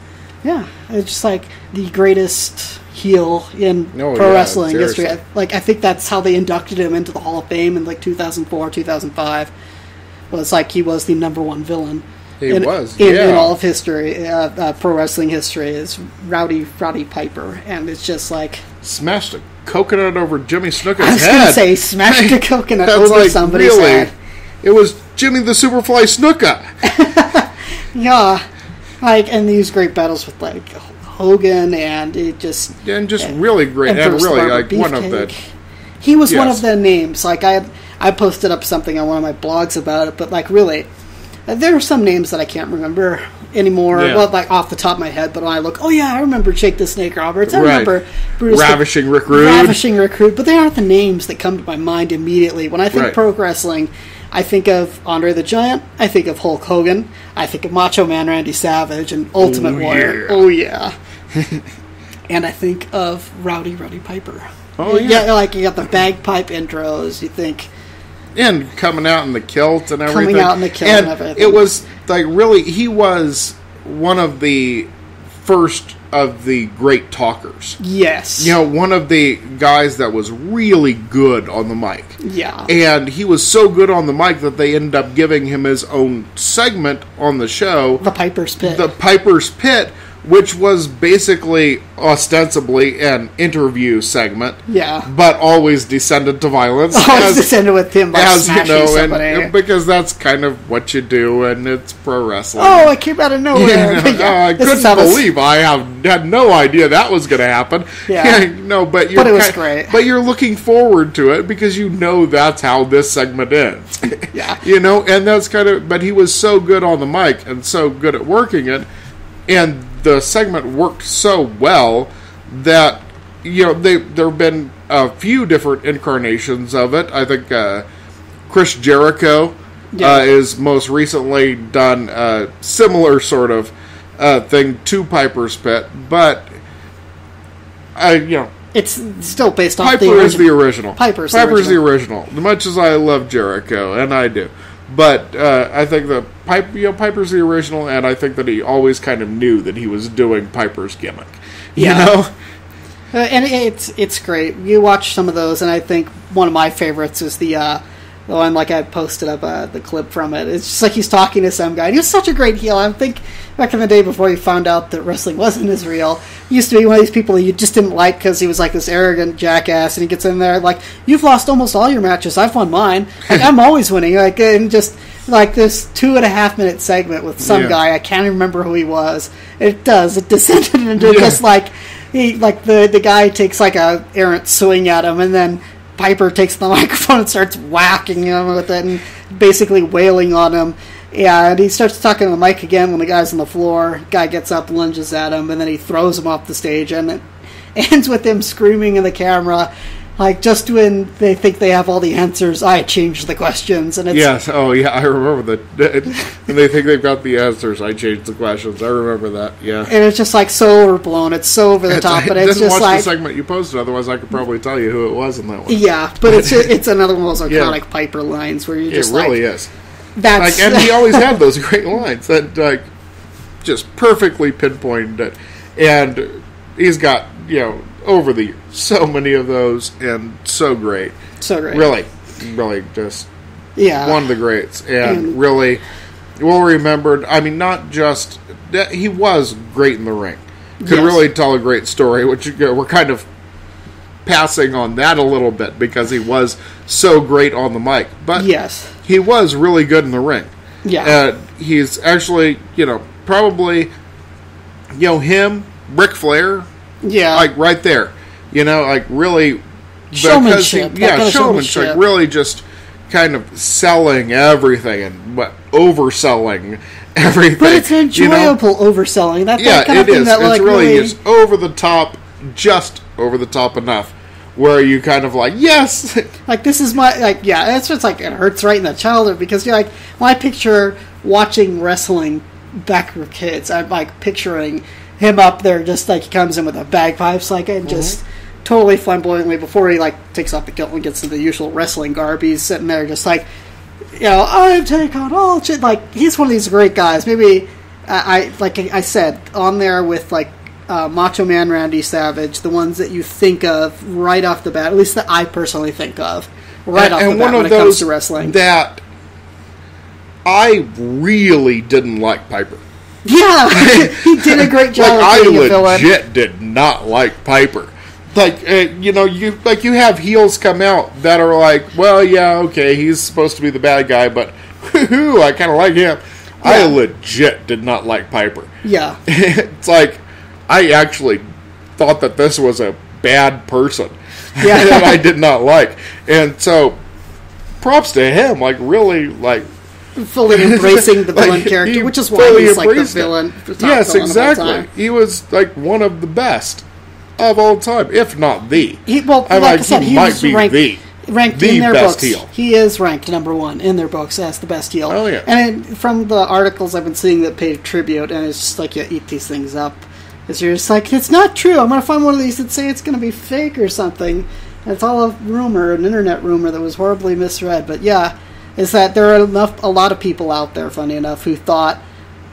yeah, it's just like the greatest heel in pro wrestling history. I think that's how they inducted him into the Hall of Fame in, like, 2004, 2005. Well, it's like he was the number one villain. In all of history, pro wrestling history, is Roddy Piper, and it's just like, smashed a coconut over Jimmy Snuka's head. I was going to say, smashed a coconut over, like, somebody's head. It was Jimmy the Superfly Snuka. Yeah. And these great battles with, Hogan, and it just... And just really great, and really, one of the... He was one of the names. I posted up something on one of my blogs about it, but, really, there are some names that I can't remember anymore, off the top of my head, but when I look, I remember Jake the Snake Roberts, I remember Bruce Ravishing Rick Rude, but they aren't the names that come to my mind immediately. When I think pro wrestling, I think of Andre the Giant, I think of Hulk Hogan, I think of Macho Man Randy Savage and Ultimate Warrior. Oh, yeah. And I think of Roddy Piper. Oh, yeah. You got the bagpipe intros, you think... And coming out in the kilt and everything. And everything. It was, really, he was one of the first of the great talkers. Yes. One of the guys that was really good on the mic. Yeah. And he was so good on the mic that they ended up giving him his own segment on the show. The Piper's Pit. The Piper's Pit, which was basically, ostensibly, an interview segment. Yeah. But always descended to violence. Always descended with him by smashing somebody. And because that's kind of what you do, and it's pro wrestling. Oh, it came out of nowhere. I couldn't believe I had no idea that was going to happen. Yeah. But it was great. But you're looking forward to it because that's how this segment ends. Yeah. And that's but he was so good on the mic and so good at working it, and the segment worked so well that there have been a few different incarnations of it. I think Chris Jericho is most recently done a similar sort of thing to Piper's Pit, but it's still based off Piper is the original. Piper's the original. As much as I love Jericho, and I do. But I think that Piper's the original, and I think that he always kind of knew that he was doing Piper's gimmick. And it's great. You watch some of those, and I think one of my favorites is the one I posted up the clip from it. It's just he's talking to some guy. And he was such a great heel. I think back in the day before he found out that wrestling wasn't his real, he used to be one of these people that you just didn't like because he was this arrogant jackass, and he gets in there you've lost almost all your matches. I've won mine. I'm always winning. And just this 2.5 minute segment with some guy. I can't even remember who he was. It descended into just the guy takes a errant swing at him, and then Piper takes the microphone and starts whacking him with it and basically wailing on him. Yeah, and he starts talking to the mic again when the guy's on the floor. Guy gets up, lunges at him, and then he throws him off the stage. And it ends with him screaming in the camera, just when they think they have all the answers, I changed the questions. And it's, yes, I remember that. When they think they've got the answers, I changed the questions. I remember that, yeah. And it's just so overblown. It's so over the top. But it's just watch the segment you posted, otherwise I could probably tell you who it was in that one. Yeah, but it's another one of those iconic Piper lines where you just it really is. That's and he always had those great lines that just perfectly pinpointed it. And he's got, over the years, so many of those, and so great. So great. Really just one of the greats. And really well remembered. I mean, not just that he was great in the ring. Could really tell a great story, which we're kind of passing on that a little bit because he was so great on the mic. But he was really good in the ring. Yeah. He's actually, probably, him, Ric Flair. Yeah. Right there. Really. Showmanship. Showmanship. Really just kind of selling everything and overselling everything. But it's enjoyable overselling. That's that kind of thing that it's really just over the top, just over the top enough where you kind of yes. This is my, it's just it hurts right in the childhood because when I picture watching wrestling back with kids, I'm picturing him up there just he comes in with a bagpipes and just totally flamboyantly before he takes off the kilt and gets into the usual wrestling garb. He's sitting there just I take on all shit. He's one of these great guys. Maybe I said on there with Macho Man Randy Savage, the ones that you think of right off the bat, at least that I personally think of off the bat when it comes to wrestling. That I really didn't like Piper. Yeah, he did a great job. I legit did not like Piper. You have heels come out that are well, yeah, okay, he's supposed to be the bad guy, but I kind of like him. I legit did not like Piper. Yeah. It's like, I actually thought that this was a bad person that I did not like. And so, props to him, like, really, like... fully embracing the villain character, which is why he's like the villain. Yes, exactly. He was like one of the best of all time, if not the. Like I said, he might be ranked the in their best books. heel. He is ranked number 1 in their books as the best heel. Oh yeah. And from the articles I've been seeing that pay tribute, and it's just like you eat these things up. Is you're just like, it's not true. I'm gonna find one of these that say it's gonna be fake or something. And it's all a rumor, an internet rumor that was horribly misread. But yeah. Is that there are a lot of people out there, funny enough, who thought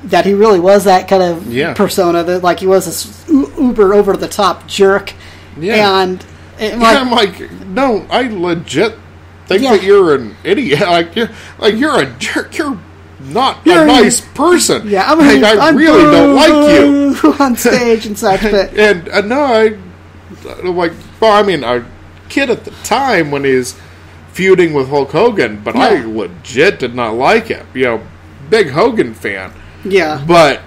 that he really was that kind of persona, that like he was this uber over the top jerk. Yeah. And I'm like, no, I legit think that you're an idiot. Like you're a jerk. You're not a nice person. Yeah, I really don't like you on stage and such. But a kid at the time when he's feuding with Hulk Hogan, but I legit did not like him. Big Hogan fan. Yeah. But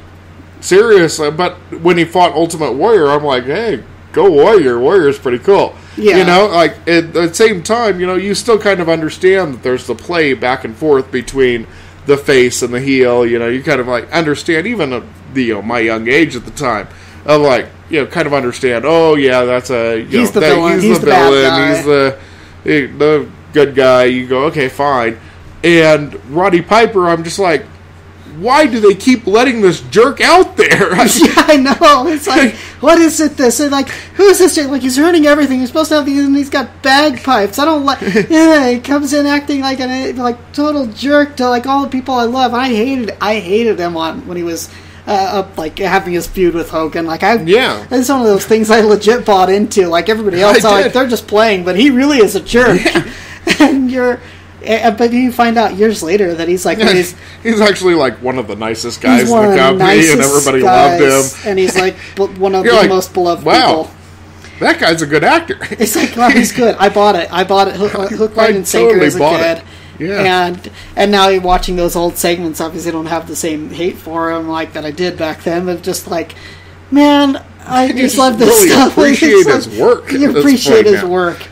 seriously, when he fought Ultimate Warrior, I'm like, hey, go Warrior. Warrior's pretty cool. Yeah. At the same time, you still kind of understand that there's the play back and forth between the face and the heel. You kind of like understand, even at my young age at the time, of like, kind of understand, oh yeah, that's he's the villain. He's the villain. Bad guy. He's the good guy. You go, okay, fine. And Roddy Piper, I'm just like, why do they keep letting this jerk out there? I know. It's like, what is it this? And like, who is this? Like, he's ruining everything. He's supposed to have these, and he's got bagpipes. I don't like, he comes in acting like a total jerk to like all the people I love. I hated him when he was like having his feud with Hogan. It's one of those things I legit bought into. Like everybody else, they're just playing, but he really is a jerk. And but you find out years later that he's like he's actually like one of the nicest guys in the company, and everybody loved him. And he's like one of the most beloved people. That guy's a good actor. It's like, wow, he's good. I bought it hook, line, and sinker as a kid. Yeah. And now you're watching those old segments. Obviously, I don't have the same hate for him like that I did back then. But just like, man, I just love this really stuff. Appreciate his work. You appreciate his work,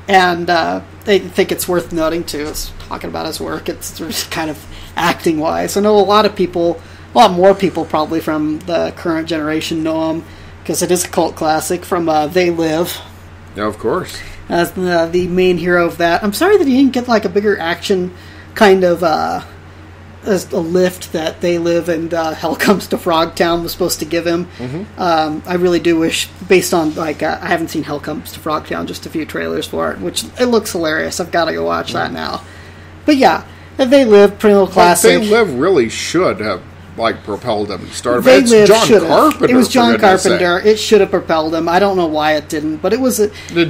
and I think it's worth noting too. Is talking about his work. It's just kind of acting wise. I know a lot more people probably from the current generation know him because it is a cult classic from They Live. Yeah, of course. As the main hero of that. I'm sorry that he didn't get like a bigger action kind of a lift that They Live and Hell Comes to Frogtown was supposed to give him. Mm-hmm. I really do wish, based on like I haven't seen Hell Comes to Frogtown, just a few trailers for it, which it looks hilarious. I've got to go watch that now. But yeah, They Live, pretty old classic. They Live really should have like propelled him to start. They it's Live John Carpenter. It was John Carpenter. It should have propelled him. I don't know why it didn't, but it was.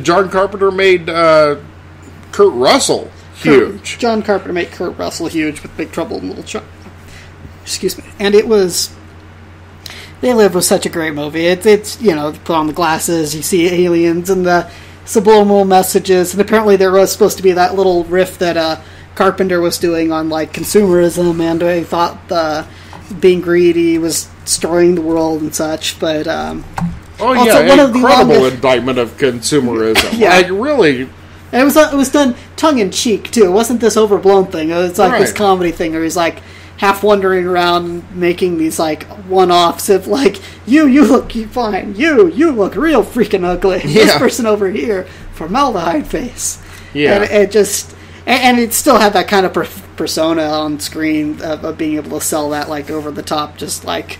John Carpenter made Kurt Russell huge. John Carpenter made Kurt Russell huge with Big Trouble in Little China. Excuse me. And it was. They Live was such a great movie. It's put on the glasses, you see aliens and the subliminal messages, and apparently there was supposed to be that little riff that Carpenter was doing on like consumerism, and I thought being greedy was destroying the world and such. But incredible indictment of consumerism. Yeah. Like really. And it was done tongue in cheek too. It wasn't this overblown thing. It was like this comedy thing where he's like half wandering around making these like one-offs of like you look fine, you look real freaking ugly. This person over here, formaldehyde face. Yeah, and it just and it still had that kind of persona on screen of being able to sell that like over the top, just like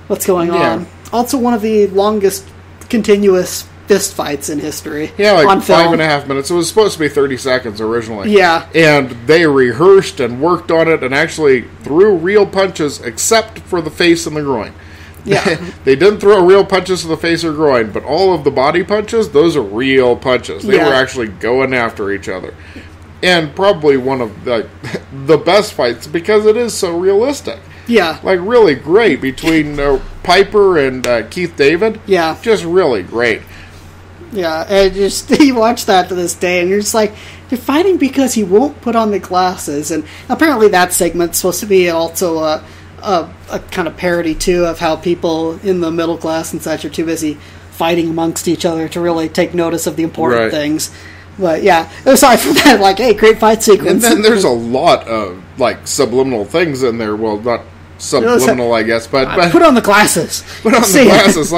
what's going on. Also, one of the longest continuous fist fights in history. Yeah, like on film. 5.5 minutes. It was supposed to be 30 seconds originally. Yeah. And they rehearsed and worked on it and actually threw real punches except for the face and the groin. Yeah. They didn't throw real punches to the face or groin, but all of the body punches, those are real punches. They were actually going after each other. And probably one of the best fights because it is so realistic. Yeah. Like really great between Piper and Keith David. Yeah. Just really great. Yeah, and you watch that to this day, and you're just like, they're fighting because he won't put on the glasses. And apparently that segment's supposed to be also a kind of parody too of how people in the middle class and such are too busy fighting amongst each other to really take notice of the important things. But yeah, aside from that, like, hey, great fight sequence. And then there's a lot of like subliminal things in there. Well, not subliminal, I guess, but put on the glasses. Put on the glasses,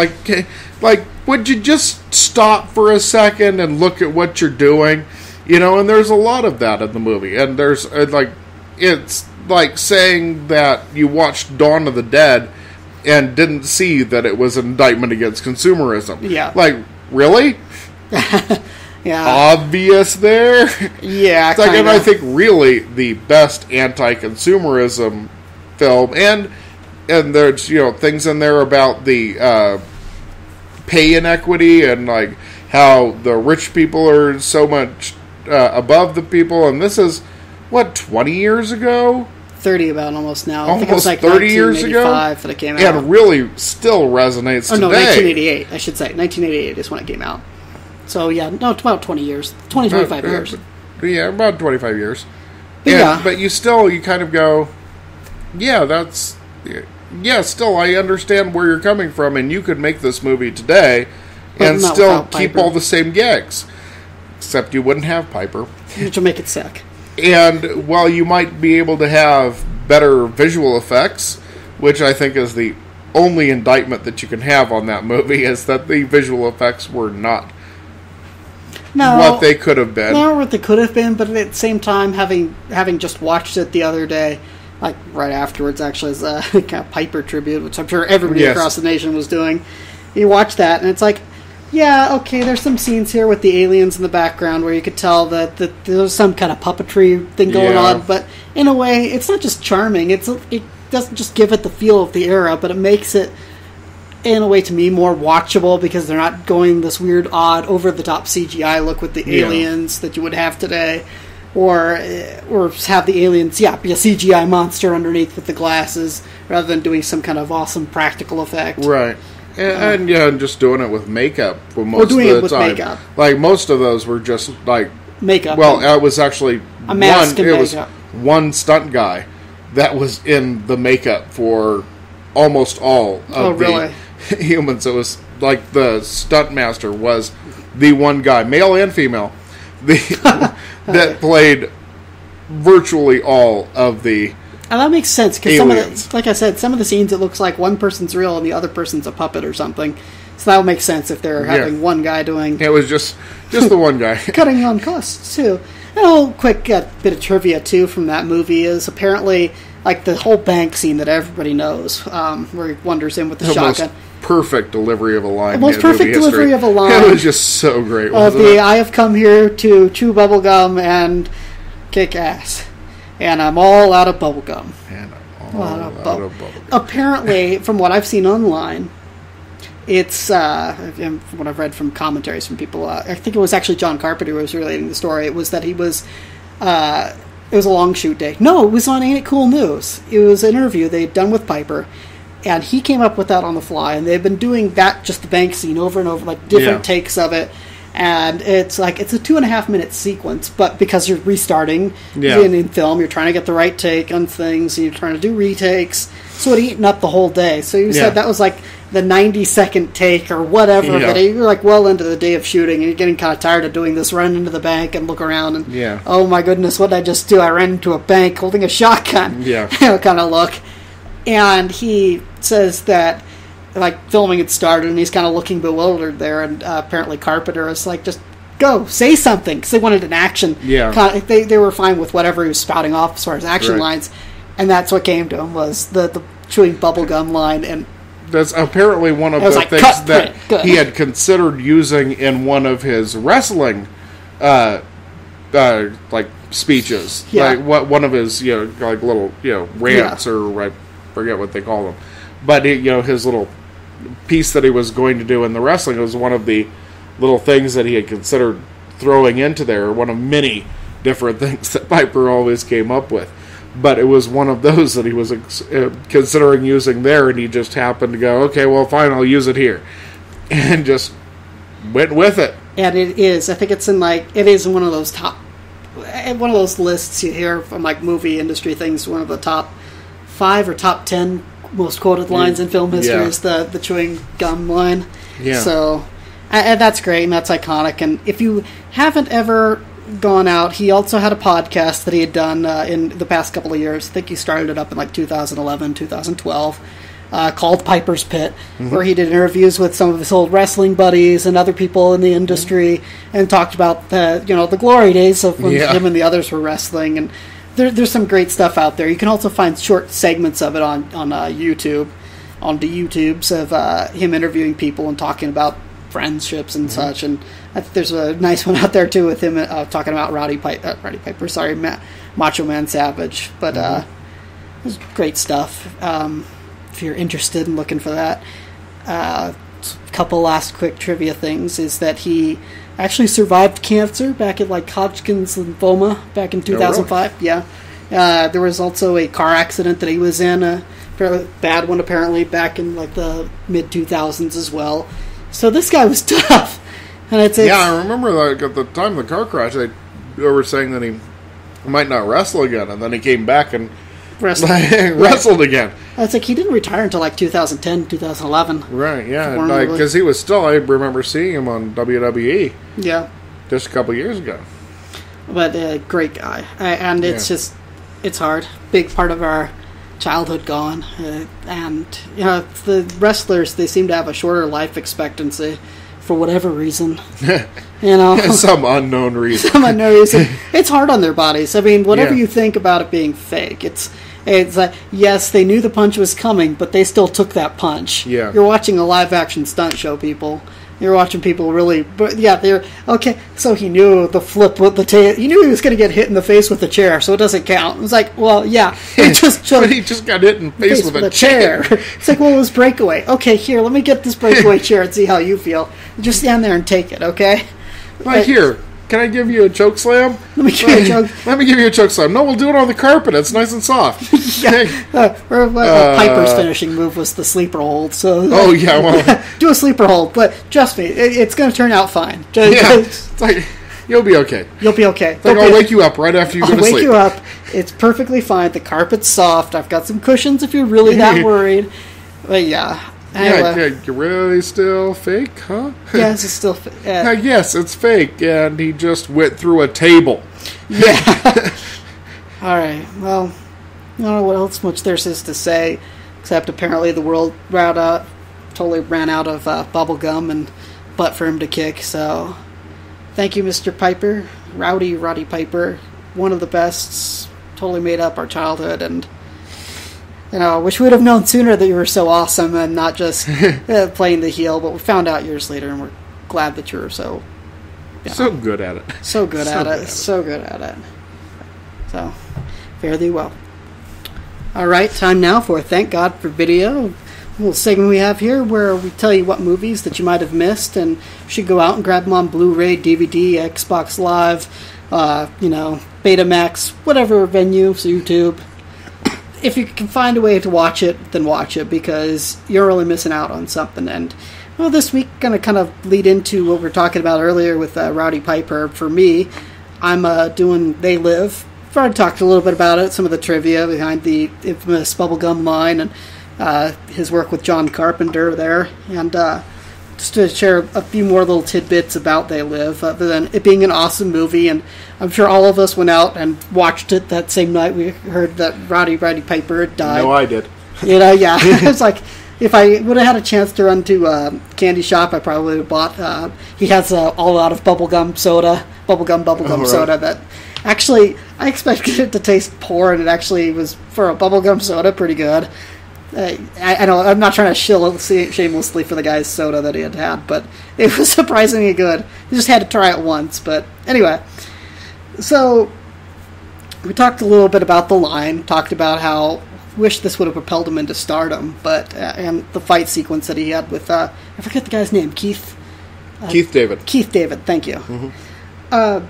like, would you just stop for a second and look at what you're doing? You know, and there's a lot of that in the movie, and there's it's like saying that you watched Dawn of the Dead and didn't see that it was an indictment against consumerism. Yeah, like, really? Yeah, obvious there. Yeah, it's like, and I think really the best anti-consumerism film, and there's, you know, things in there about the pay inequity and like how the rich people are so much above the people, and this is what, 20 years ago, 30 about almost now. Almost I think it was like 30 years ago that it came out, and really still resonates today. No, 1988. I should say 1988 is when it came out. So yeah, no, it's about 20 years, 25 years. Yeah, about 25 years. But but you kind of go, still I understand where you're coming from, and you could make this movie today and still keep all the same gags, except you wouldn't have Piper, which will make it sick. And while you might be able to have better visual effects, which I think is the only indictment that you can have on that movie, is that the visual effects were not what they could have been. Not what they could have been, but at the same time, having just watched it the other day, like right afterwards, actually, as a kind of Piper tribute, which I'm sure everybody across the nation was doing. You watch that, and it's like, yeah, okay, there's some scenes here with the aliens in the background where you could tell that there's some kind of puppetry thing going on, but in a way, it's not just charming. It doesn't just give it the feel of the era, but it makes it, in a way, to me, more watchable, because they're not going this weird, odd, over-the-top CGI look with the aliens that you would have today, or have the aliens, be a CGI monster underneath with the glasses, rather than doing some kind of awesome practical effect. Right. And just doing it with makeup for most of the time. Makeup. Like, most of those were just like makeup. Well, it was actually a mask and was one stunt guy that was in the makeup for almost all of the humans. It was like the stunt master was the one guy, male and female, that played virtually all of the. And that makes sense, because like I said, some of the scenes it looks like one person's real and the other person's a puppet or something. So that would make sense if they're having one guy doing. It was just the one guy cutting on costs too. And a whole quick bit of trivia too from that movie is apparently like the whole bank scene that everybody knows, where he wanders in with the shotgun. Most perfect delivery of a line. The most perfect delivery of a line. It was just so great. I have come here to chew bubblegum and kick ass. And I'm all out of bubblegum. Apparently, from what I've seen online, it's, from what I've read from commentaries from people, I think it was actually John Carpenter who was relating the story. It was that it was a long shoot day. No, it was on Ain't It Cool News. It was an interview they'd done with Piper, and he came up with that on the fly, and they've been doing that, just the bank scene, over and over, like different takes of it. And it's a 2.5 minute sequence, but because you're restarting in film, you're trying to get the right take on things, and you're trying to do retakes, so it eaten up the whole day. So you said that was like the 90-second take or whatever, but you're like well into the day of shooting, and you're getting kind of tired of doing this, run into the bank and look around, and oh my goodness, what did I just do? I ran into a bank holding a shotgun, kind of look. And he says that like filming had started, and he's kind of looking bewildered there, and apparently Carpenter is like, just go, say something, because they wanted an action. They were fine with whatever he was spouting off as far as action lines, and that's what came to him, was the chewing bubblegum line. And that's apparently one of the things that he had considered using in one of his wrestling like speeches, like one of his like little rants, or I forget what they call them, but his little piece that he was going to do in the wrestling was one of the little things that he had considered throwing into there, one of many different things that Piper always came up with, but it was one of those that he was considering using there, and he just happened to go, okay, well fine, I'll use it here, and just went with it. And it is, I think it's in it is one of those lists you hear from like movie industry things, one of the top 5 or top 10 most quoted lines in film history is the chewing gum line. Yeah. So, and that's great, and that's iconic. And if you haven't ever gone out, he also had a podcast that he had done in the past couple of years. I think he started it up in like 2011, 2012, called Piper's Pit, where he did interviews with some of his old wrestling buddies and other people in the industry, and talked about the glory days of when him and the others were wrestling. And there's some great stuff out there. You can also find short segments of it on YouTube, on the YouTubes of him interviewing people and talking about friendships and such. And I think there's a nice one out there too with him talking about Roddy Piper. Sorry, Macho Man Savage. But it was great stuff. If you're interested in looking for that, a couple last quick trivia things is that he actually survived cancer back at like Hodgkin's lymphoma back in 2005. Really? Yeah. There was also a car accident that he was in, a fairly bad one apparently, back in like the mid 2000s as well. So this guy was tough. And I remember like at the time of the car crash, they were saying that he might not wrestle again, and then he came back and wrestled again. It's like he didn't retire until like 2010, 2011. Right, yeah, because he was still, I remember seeing him on WWE. Yeah. Just a couple years ago. But great guy. And it's just, it's hard. Big part of our childhood gone. And, the wrestlers, they seem to have a shorter life expectancy for whatever reason. Some unknown reason. It's hard on their bodies. I mean, whatever you think about it being fake, it's like, yes, they knew the punch was coming, but they still took that punch. Yeah. You're watching a live-action stunt show, people. You're watching people really... But yeah, they're... Okay, so he knew the flip with the tail. He knew he was going to get hit in the face with the chair, so it doesn't count. It was like, well, yeah. He just got hit in the face with a chair. It's like, well, it was breakaway. Okay, here, let me get this breakaway chair and see how you feel. Just stand there and take it, okay? Right here. Can I give you a choke slam? Let me give you a choke slam. No, we'll do it on the carpet. It's nice and soft. Piper's finishing move was the sleeper hold. So do a sleeper hold, but trust me, it's going to turn out fine. It's like, you'll be okay. You'll be okay. Like, I'll wake you up right after you go to sleep. I'll wake you up. It's perfectly fine. The carpet's soft. I've got some cushions if you're really that worried. But yeah. Anyway. You're really still fake, huh? Yes, it's still fake. Yes, it's fake, and he just went through a table. Yeah. All right. Well, I don't know what else much there is to say, except apparently the world totally ran out of bubble gum and butt for him to kick. So, thank you, Mr. Piper, Roddy Piper, one of the best. Totally made up our childhood, and I wish we would have known sooner that you were so awesome and not just playing the heel. But we found out years later, and we're glad that you were so good at it. So good at it. So, fare thee well. All right, time now for Thank God for Video, a little segment we have here where we tell you what movies that you might have missed and should go out and grab them on Blu-ray, DVD, Xbox Live, Betamax, whatever venue, so YouTube. If you can find a way to watch it, then watch it, because you're really missing out on something. And this week, going to kind of lead into what we were talking about earlier with Roddy Piper. For me, I'm doing They Live. I've already talked a little bit about it, some of the trivia behind the infamous bubblegum line and his work with John Carpenter there. And just to share a few more little tidbits about They Live, other than it being an awesome movie. And I'm sure all of us went out and watched it that same night we heard that Roddy Piper had died. No, I did. Yeah. It's like, if I would have had a chance to run to Candy Shop, I probably would have bought, he has all out of bubblegum soda that actually, I expected it to taste poor, and it actually was, for a bubblegum soda, pretty good. I know, I'm not trying to shill shamelessly for the guy's soda that he had, but it was surprisingly good. You just had to try it once, but anyway. So, we talked a little bit about the line, talked about how wish this would have propelled him into stardom, but and the fight sequence that he had with, I forget the guy's name, Keith David. Keith David, thank you. Mm-hmm.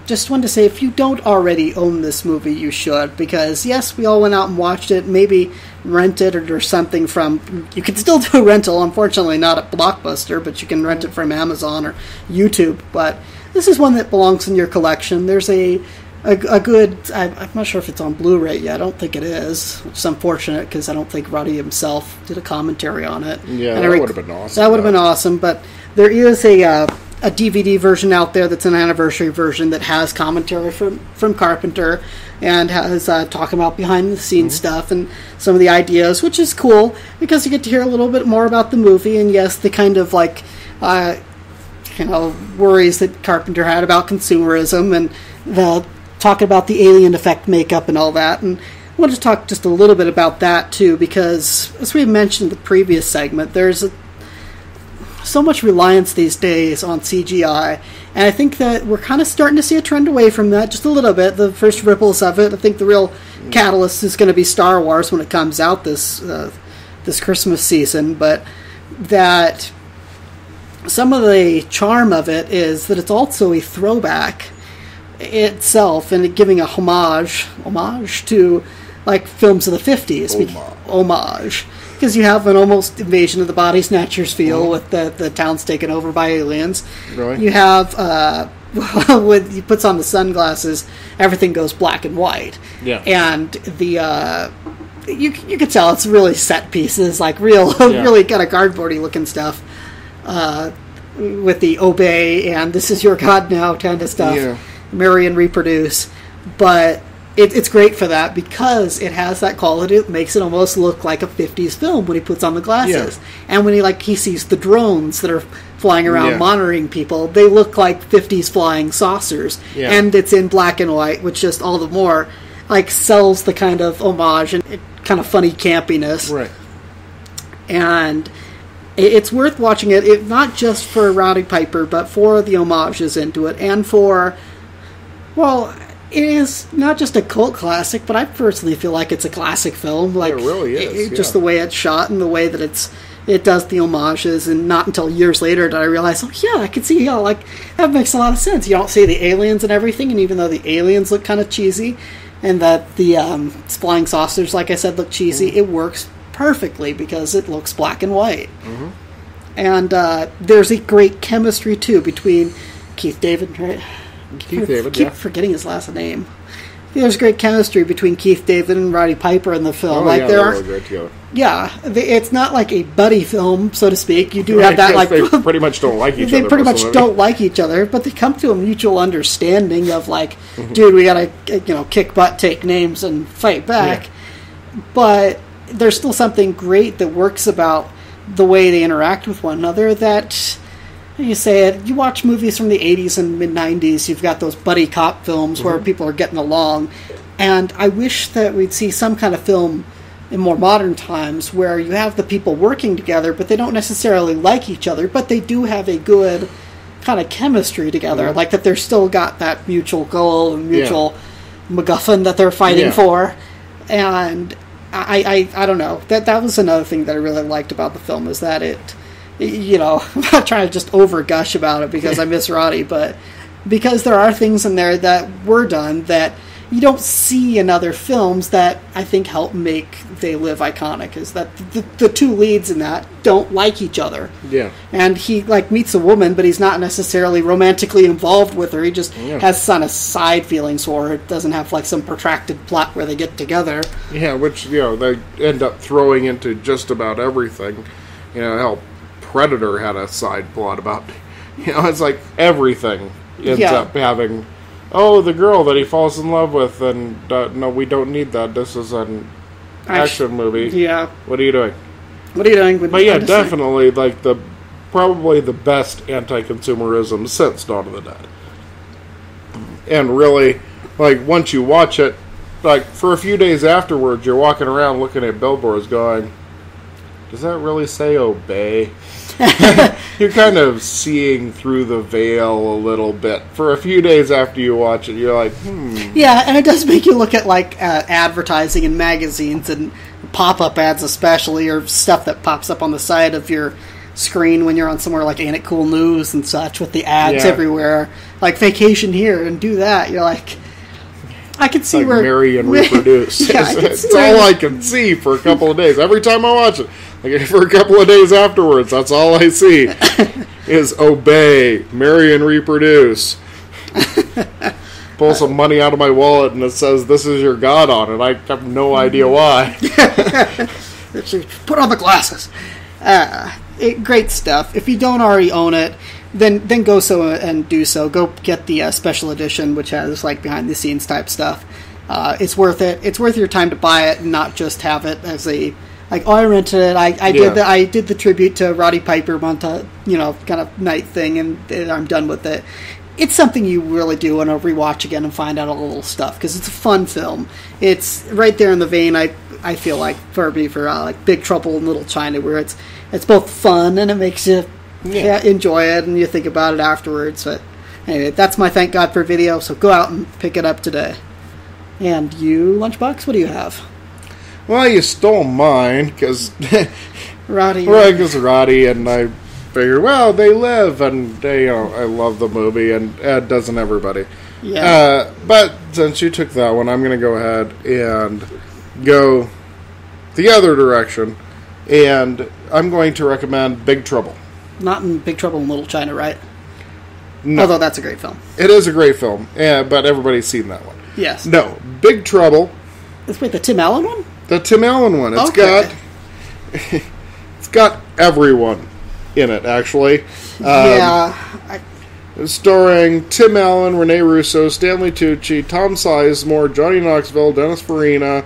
Just wanted to say, if you don't already own this movie, you should, because yes, we all went out and watched it, maybe rented it or something from, you can still do a rental, unfortunately not at Blockbuster, but you can rent it from Amazon or YouTube, but this is one that belongs in your collection. There's a a good... I'm not sure if it's on Blu-ray yet. I don't think it is, which is unfortunate because I don't think Roddy himself did a commentary on it. Yeah, that would have been awesome. That would have been awesome, but there is a DVD version out there that's an anniversary version that has commentary from Carpenter and has talking about behind-the-scenes stuff and some of the ideas, which is cool because you get to hear a little bit more about the movie and, yes, the kind of, like, worries that Carpenter had about consumerism and the talking about the alien effect makeup and all that. And I want to talk just a little bit about that, too, because, as we mentioned in the previous segment, there's so much reliance these days on CGI, and I think that we're kind of starting to see a trend away from that just a little bit. The first ripples of it, I think the real catalyst is going to be Star Wars when it comes out this Christmas season, but that some of the charm of it is that it's also a throwback itself and giving a homage to like films of the 50s. Homage. Because you have an almost Invasion of the Body Snatchers feel with the town's taken over by aliens. Really? You have, when he puts on the sunglasses, everything goes black and white. Yeah. And the, you can tell it's really set pieces, like really kind of cardboardy looking stuff, with the obey and this is your God now kind of stuff. Yeah. Marry and reproduce. But it's great for that because it has that quality. It makes it almost look like a 50s film when he puts on the glasses. Yeah. And when he sees the drones that are flying around monitoring people, they look like 50s flying saucers. Yeah. And it's in black and white, which just all the more sells the kind of homage and kind of funny campiness. Right. And it's worth watching it not just for Roddy Piper, but for the homages into it and for, well, it is not just a cult classic, but I personally feel like it's a classic film. Like, it really is. Just the way it's shot and the way that it does the homages, and not until years later did I realize, I can see how, that makes a lot of sense. You don't see the aliens and everything, and even though the aliens look kind of cheesy, and that the flying saucers, like I said, look cheesy, it works perfectly because it looks black and white. Mm-hmm. And there's a great chemistry, too, between Keith David, right? Keep forgetting his last name. There's great chemistry between Keith David and Roddy Piper in the film. They're really great together. Yeah, it's not like a buddy film, so to speak. You do have that, they pretty much don't like each other. They pretty much don't like each other, but they come to a mutual understanding of dude, we gotta kick butt, take names, and fight back. Yeah. But there's still something great that works about the way they interact with one another. That you say it. You watch movies from the 80s and mid-90s, you've got those buddy cop films where people are getting along. And I wish that we'd see some kind of film in more modern times where you have the people working together, but they don't necessarily like each other, but they do have a good kind of chemistry together. Yeah. Like that they're still got that mutual goal and mutual MacGuffin that they're fighting for. And I don't know. That was another thing that I really liked about the film, is that it... I'm not trying to just over-gush about it because I miss Roddy, but because there are things in there that were done that you don't see in other films that I think help make They Live iconic, is that the two leads in that don't like each other. Yeah. And he, meets a woman, but he's not necessarily romantically involved with her. He just has some side feelings for her. It doesn't have, some protracted plot where they get together. Yeah, which, they end up throwing into just about everything. Hell, Predator had a side plot about, it's like everything ends up having, the girl that he falls in love with, and no, we don't need that. This is an action movie. Yeah. What are you doing? But yeah, definitely, probably the best anti-consumerism since Dawn of the Dead. And really, once you watch it, for a few days afterwards, you're walking around looking at billboards going, does that really say obey? You're kind of seeing through the veil a little bit. For a few days after you watch it, you're like, Yeah, and it does make you look at, advertising in magazines and pop-up ads especially, or stuff that pops up on the side of your screen when you're on somewhere like Ain't It Cool News and such, with the ads everywhere. Vacation here and do that. You're like... I can see where... marry and reproduce. It's all I can see for a couple of days. Every time I watch it. For a couple of days afterwards, that's all I see is obey, marry and reproduce. pull some money out of my wallet and it says, "This is your God" on it. I have no idea why. Put on the glasses. Great stuff. If you don't already own it, then go so and do so. Go get the special edition, which has like behind the scenes type stuff. It's worth it. It's worth your time to buy it and not just have it as a like. Oh, I rented it. I did the tribute to Roddy Piper kind of night thing, and I'm done with it. It's something you really do want to rewatch again and find out all the little stuff because it's a fun film. It's right there in the vein. I feel like for like Big Trouble in Little China, where it's both fun and it makes you enjoy it and you think about it afterwards. But anyway, that's my thank God for video. So go out and pick it up today. And you, Lunchbox, what do you have? Well, you stole mine because Roddy. Right, because Roddy, and I figured, well, they live, and I love the movie, and doesn't everybody? Yeah. But since you took that one, I'm going to go ahead and go the other direction, and I'm going to recommend Big Trouble. Not in Big Trouble in Little China, right? No. Although that's a great film. It is a great film, but everybody's seen that one. Yes. No, Big Trouble. Wait, the Tim Allen one? The Tim Allen one. It's got everyone in it, actually. Starring Tim Allen, Rene Russo, Stanley Tucci, Tom Sizemore, Johnny Knoxville, Dennis Farina,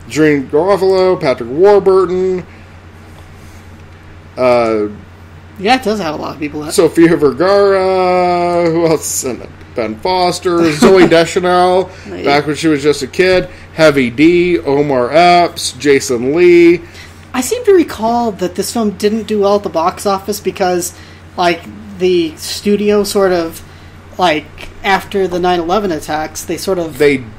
Jean Garofalo, Patrick Warburton. It does have a lot of people in it. Sofia Vergara. Who else is in it? Ben Foster, Zoe Deschanel, back when she was just a kid, Heavy D, Omar Epps, Jason Lee. I seem to recall that this film didn't do well at the box office because, like, the studio sort of, like, after the 9/11 attacks, they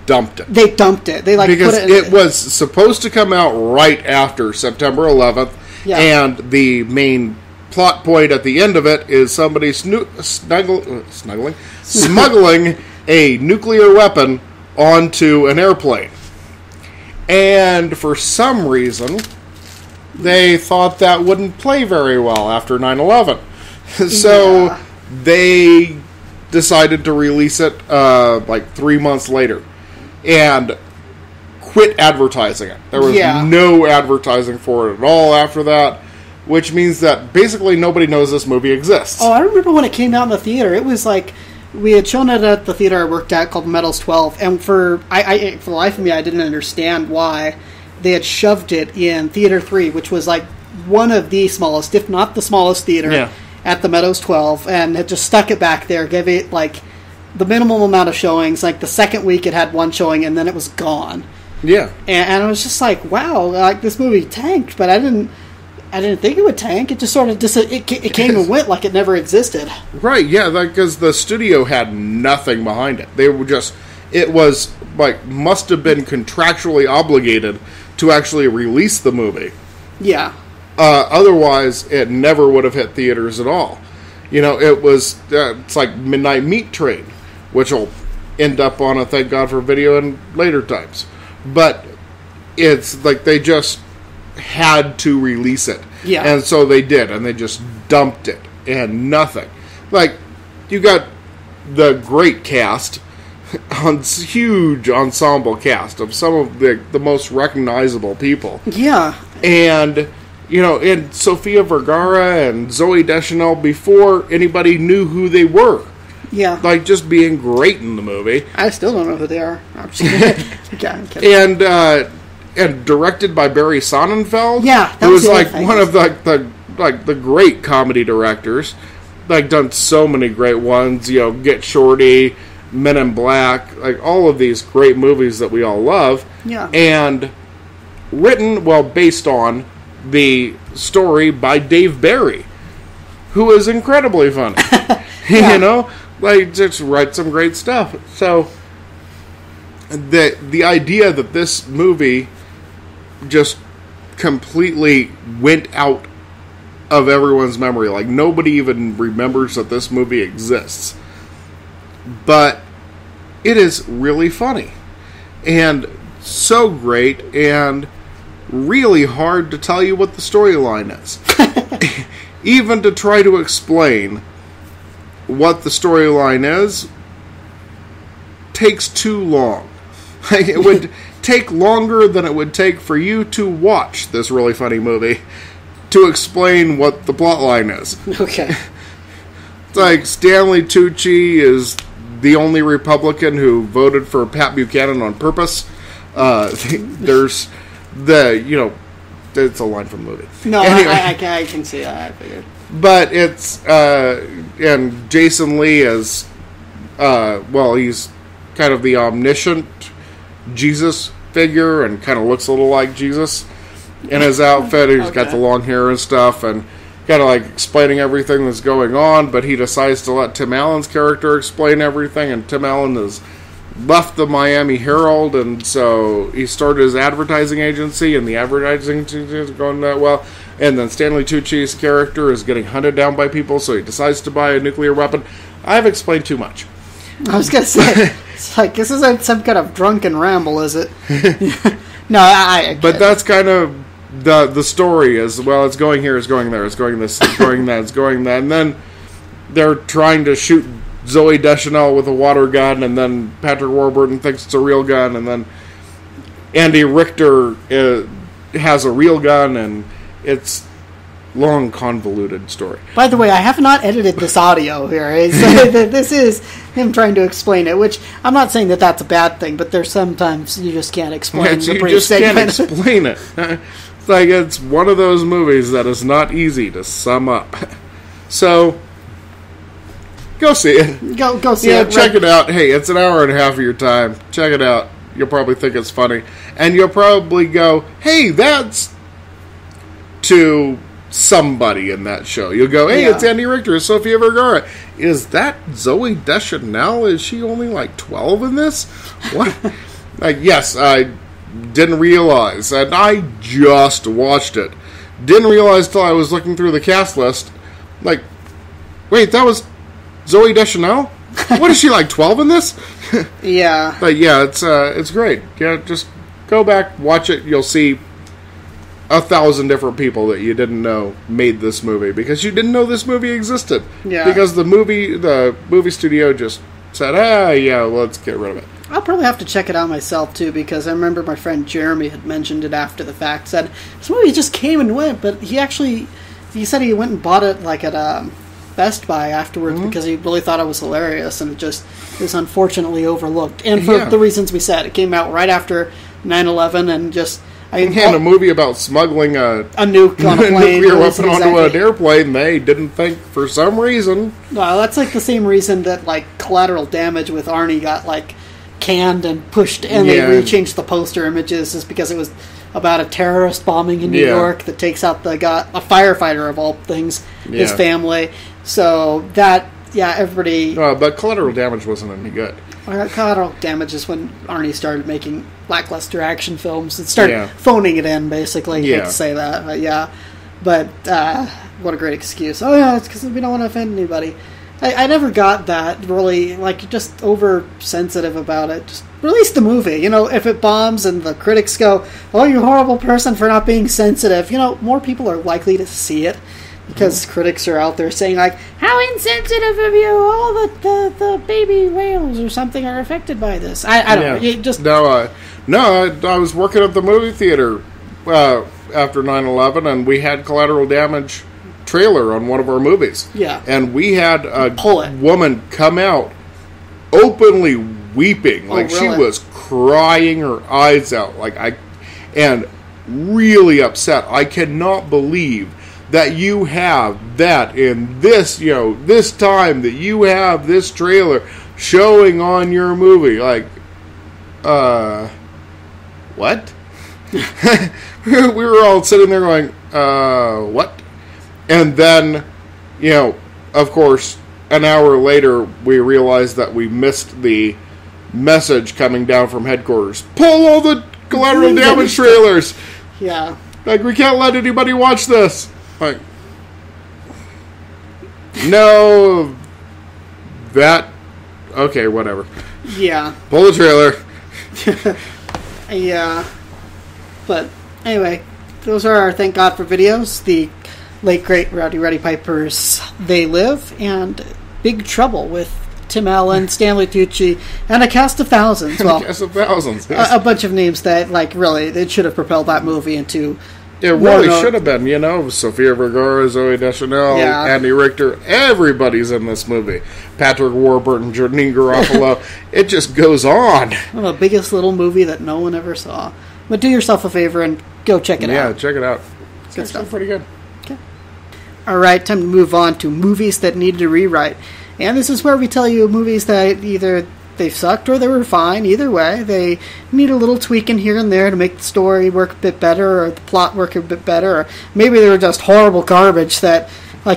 dumped it. They dumped it. They, like, because put it in was supposed to come out right after September 11th, and the main plot point at the end of it is somebody smuggling a nuclear weapon onto an airplane. And for some reason, they thought that wouldn't play very well after 9/11. So they decided to release it like 3 months later and quit advertising it. There was no advertising for it at all after that, which means that basically nobody knows this movie exists. Oh, I remember when it came out in the theater. It was like, we had shown it at the theater I worked at called Meadows 12, and for the life of me, I didn't understand why they had shoved it in Theater 3, which was like one of the smallest, if not the smallest theater at the Meadows 12, and had just stuck it back there, gave it like the minimum amount of showings. Like the second week it had one showing, and then it was gone. Yeah. And I was just like, wow, like this movie tanked, but I didn't think it would tank. It just sort of it came and went like it never existed. Right, yeah, because the studio had nothing behind it. They were just, it was like, must have been contractually obligated to actually release the movie. Yeah. Otherwise, it never would have hit theaters at all. It was, it's like Midnight Meat Train, which will end up on a Thank God for Video in later times. But it's like they just had to release it. Yeah. And so they did, and they just dumped it, and nothing. Like, you got the great cast, huge ensemble cast of some of the most recognizable people. Yeah. And, and Sofia Vergara and Zoe Deschanel before anybody knew who they were. Yeah. Like, just being great in the movie. I still don't know who they are. I'm just kidding. I'm kidding. And directed by Barry Sonnenfeld. Yeah, who was like one of the great comedy directors. Like, done so many great ones. Get Shorty, Men in Black, like all of these great movies that we all love. Yeah. And written, based on the story by Dave Barry, who is incredibly funny. Just write some great stuff. So the idea that this movie just completely went out of everyone's memory, like nobody even remembers that this movie exists, but it is really funny and so great and really hard to tell you what the storyline is. Even to try to explain what the storyline is takes too long. Like, it would take longer than it would take for you to watch this really funny movie to explain what the plot line is. Okay. It's like Stanley Tucci is the only Republican who voted for Pat Buchanan on purpose. There's it's a line from the movie. No, anyway. I can see that. I figured. But it's, and Jason Lee is, he's kind of the omniscient Jesus figure and kind of looks a little like Jesus in his outfit. He's got the long hair and stuff and kind of like explaining everything that's going on, but he decides to let Tim Allen's character explain everything, and Tim Allen has left the Miami Herald, and so he started his advertising agency, and the advertising is going that well. And then Stanley Tucci's character is getting hunted down by people, so he decides to buy a nuclear weapon. I've explained too much. I was going to say, it's like, this isn't some kind of drunken ramble, is it? No, I but that's kind of the story is, well, it's going here, it's going there, it's going this, it's going that, it's going that. And then they're trying to shoot Zooey Deschanel with a water gun, and then Patrick Warburton thinks it's a real gun, and then Andy Richter has a real gun, and it's long, convoluted story. By the way, I have not edited this audio here. This is him trying to explain it, which I'm not saying that that's a bad thing, but there's sometimes you just can't explain the brief segment. You just can't explain it. It's like it's one of those movies that is not easy to sum up. So, go see it. Go see it. Check it out. Hey, it's an hour and a half of your time. Check it out. You'll probably think it's funny. And you'll probably go, hey, that's to somebody in that show. You'll go, hey, it's Andy Richter, Sofia Vergara. Is that Zooey Deschanel? Is she only like 12 in this? What? Yes, I didn't realize. And I just watched it. Didn't realize till I was looking through the cast list. Like, wait, that was Zooey Deschanel? What is she, like 12 in this? Yeah. But yeah, it's great. Yeah, just go back, watch it. You'll see 1,000 different people that you didn't know made this movie because you didn't know this movie existed. Yeah. Because the movie studio just said, let's get rid of it. I'll probably have to check it out myself too, because I remember my friend Jeremy had mentioned it after the fact. Said this movie just came and went, but he said he went and bought it like at Best Buy afterwards because he really thought it was hilarious, and it just is unfortunately overlooked. And for the reasons we said, it came out right after 9/11, and just. And a movie about smuggling a nuke on a plane, nuclear weapon onto an airplane, they didn't think for some reason. Well, that's like the same reason that like Collateral Damage with Arnie got like canned and pushed, and they rechanged the poster images is because it was about a terrorist bombing in New York that takes out a firefighter of all things, his family. So that everybody. But Collateral Damage wasn't any good. Collateral Damage is when Arnie started making lackluster action films and started phoning it in, basically. I hate to say that, but what a great excuse. Oh, yeah, it's because we don't want to offend anybody. I never got that, really, like, just oversensitive about it. Just release the movie. You know, if it bombs and the critics go, oh, you horrible person for not being sensitive, you know, more people are likely to see it. Because critics are out there saying, like, how insensitive of you, all the baby whales or something are affected by this. I don't know. Just I was working at the movie theater after 9/11, and we had Collateral Damage trailer on one of our movies. Yeah. And we had a woman come out openly weeping. Like, really? She was crying her eyes out. And really upset. I cannot believe that you have that in this, this time that you have this trailer showing on your movie. Like, what? We were all sitting there going, what? And then, of course, an hour later, we realized that we missed the message coming down from headquarters. Pull all the Collateral Damage trailers! Yeah. Like, we can't let anybody watch this. Like, no, okay, whatever. Yeah. Pull the trailer. Yeah. But, anyway, those are our Thank God for videos. The late, great Roddy Piper's They Live, and Big Trouble with Tim Allen, Stanley Tucci, and a cast of thousands. Well, a cast of thousands. Yes. A bunch of names that, really, it should have propelled that movie into... It really should have been, Sofia Vergara, Zooey Deschanel, Andy Richter, everybody's in this movie. Patrick Warburton, Janine Garofalo, it just goes on. Well, the biggest little movie that no one ever saw. But do yourself a favor and go check it out. Yeah, check it out. It's good stuff. Pretty good. Okay. All right, time to move on to movies that need to rewrite. And this is where we tell you movies that either they sucked or they were fine. Either way, they need a little tweaking here and there to make the story work a bit better or the plot work a bit better. Or maybe they were just horrible garbage that,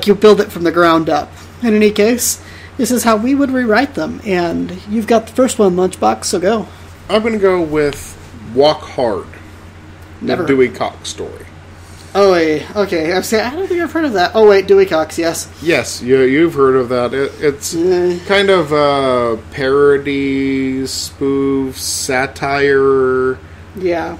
you build it from the ground up. In any case, this is how we would rewrite them. And you've got the first one, Lunchbox, so go. I'm going to go with Walk Hard. Never. The Dewey Cox story. Oh, wait. Okay. I don't think I've heard of that. Oh, wait. Dewey Cox, yes. Yes, you've heard of that. It's kind of a parody, spoof, satire... Yeah.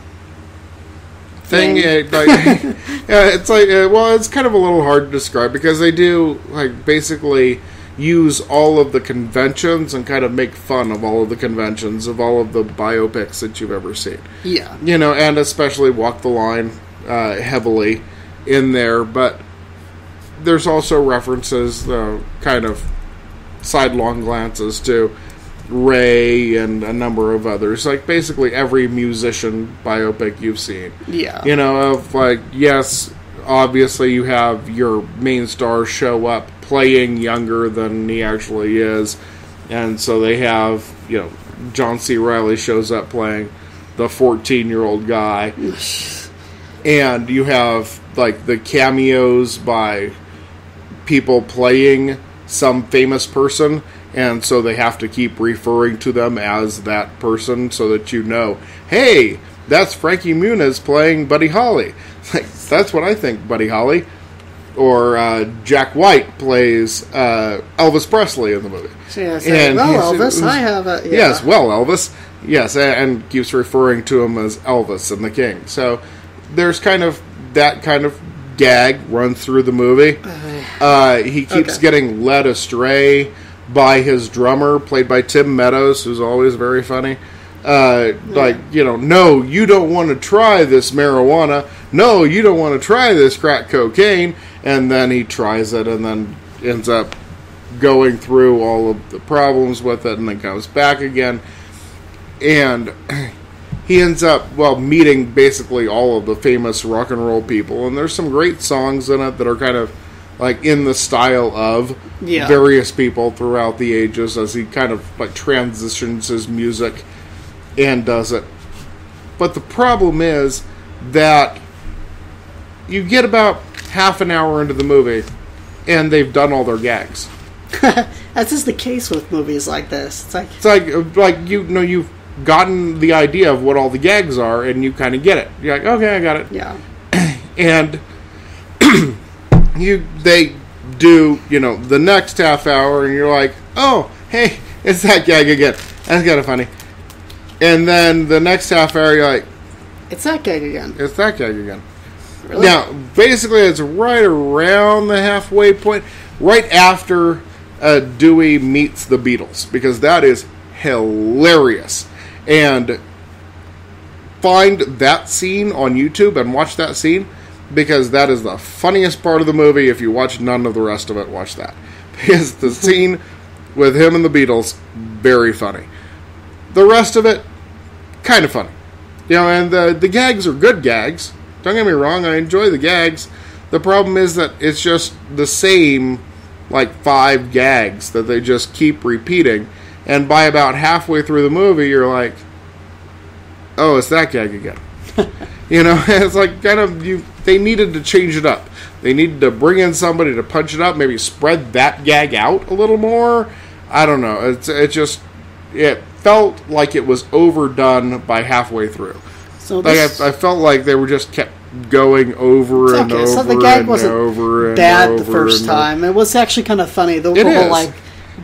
Thing. It's it's kind of a little hard to describe because they do, basically use all of the conventions and kind of make fun of all of the conventions of all of the biopics that you've ever seen. Yeah. And especially Walk the Line heavily in there, but there's also references, kind of sidelong glances to Ray and a number of others, basically every musician biopic you've seen. Yeah. Yes, obviously you have your main star show up playing younger than he actually is, and so they have, John C. Reilly shows up playing the 14-year-old guy. And you have, the cameos by people playing some famous person, and so they have to keep referring to them as that person so that hey, that's Frankie Muniz playing Buddy Holly. That's what I think, Buddy Holly. Or Jack White plays Elvis Presley in the movie. So Elvis, I have a... Yeah. Yes, Elvis. Yes, and keeps referring to him as Elvis and the King. So... there's kind of that kind of gag run through the movie. He keeps getting led astray by his drummer, played by Tim Meadows, who's always very funny. No, you don't want to try this marijuana. No, you don't want to try this crack cocaine. And then he tries it and then ends up going through all of the problems with it and then comes back again. And... he ends up, meeting basically all of the famous rock and roll people. And there's some great songs in it that are kind of, in the style of various people throughout the ages as he kind of, transitions his music and does it. But the problem is that you get about half an hour into the movie and they've done all their gags. That's just the case with movies like this. You've gotten the idea of what all the gags are, and you kind of get it. You're like, okay, I got it. Yeah. And they do, the next half hour, and you're like, oh, hey, it's that gag again. That's kind of funny. And then the next half hour, you're like, it's that gag again. It's that gag again. Really? Now, basically, it's right around the halfway point, right after Dewey meets the Beatles, because that is hilarious. And find that scene on YouTube and watch that scene, because that is the funniest part of the movie. If you watch none of the rest of it, watch that. Because the scene with him and the Beatles, very funny. The rest of it, kind of funny. And the gags are good gags. Don't get me wrong, I enjoy the gags. The problem is that it's just the same, 5 gags that they just keep repeating. And by about halfway through the movie, you're like, oh, it's that gag again. It's they needed to change it up. They needed to bring in somebody to punch it up, maybe spread that gag out a little more. I don't know. It felt like it was overdone by halfway through. So I felt like they were just kept going over and over so the gag and wasn't over and bad over the first time. It was actually kind of funny. The whole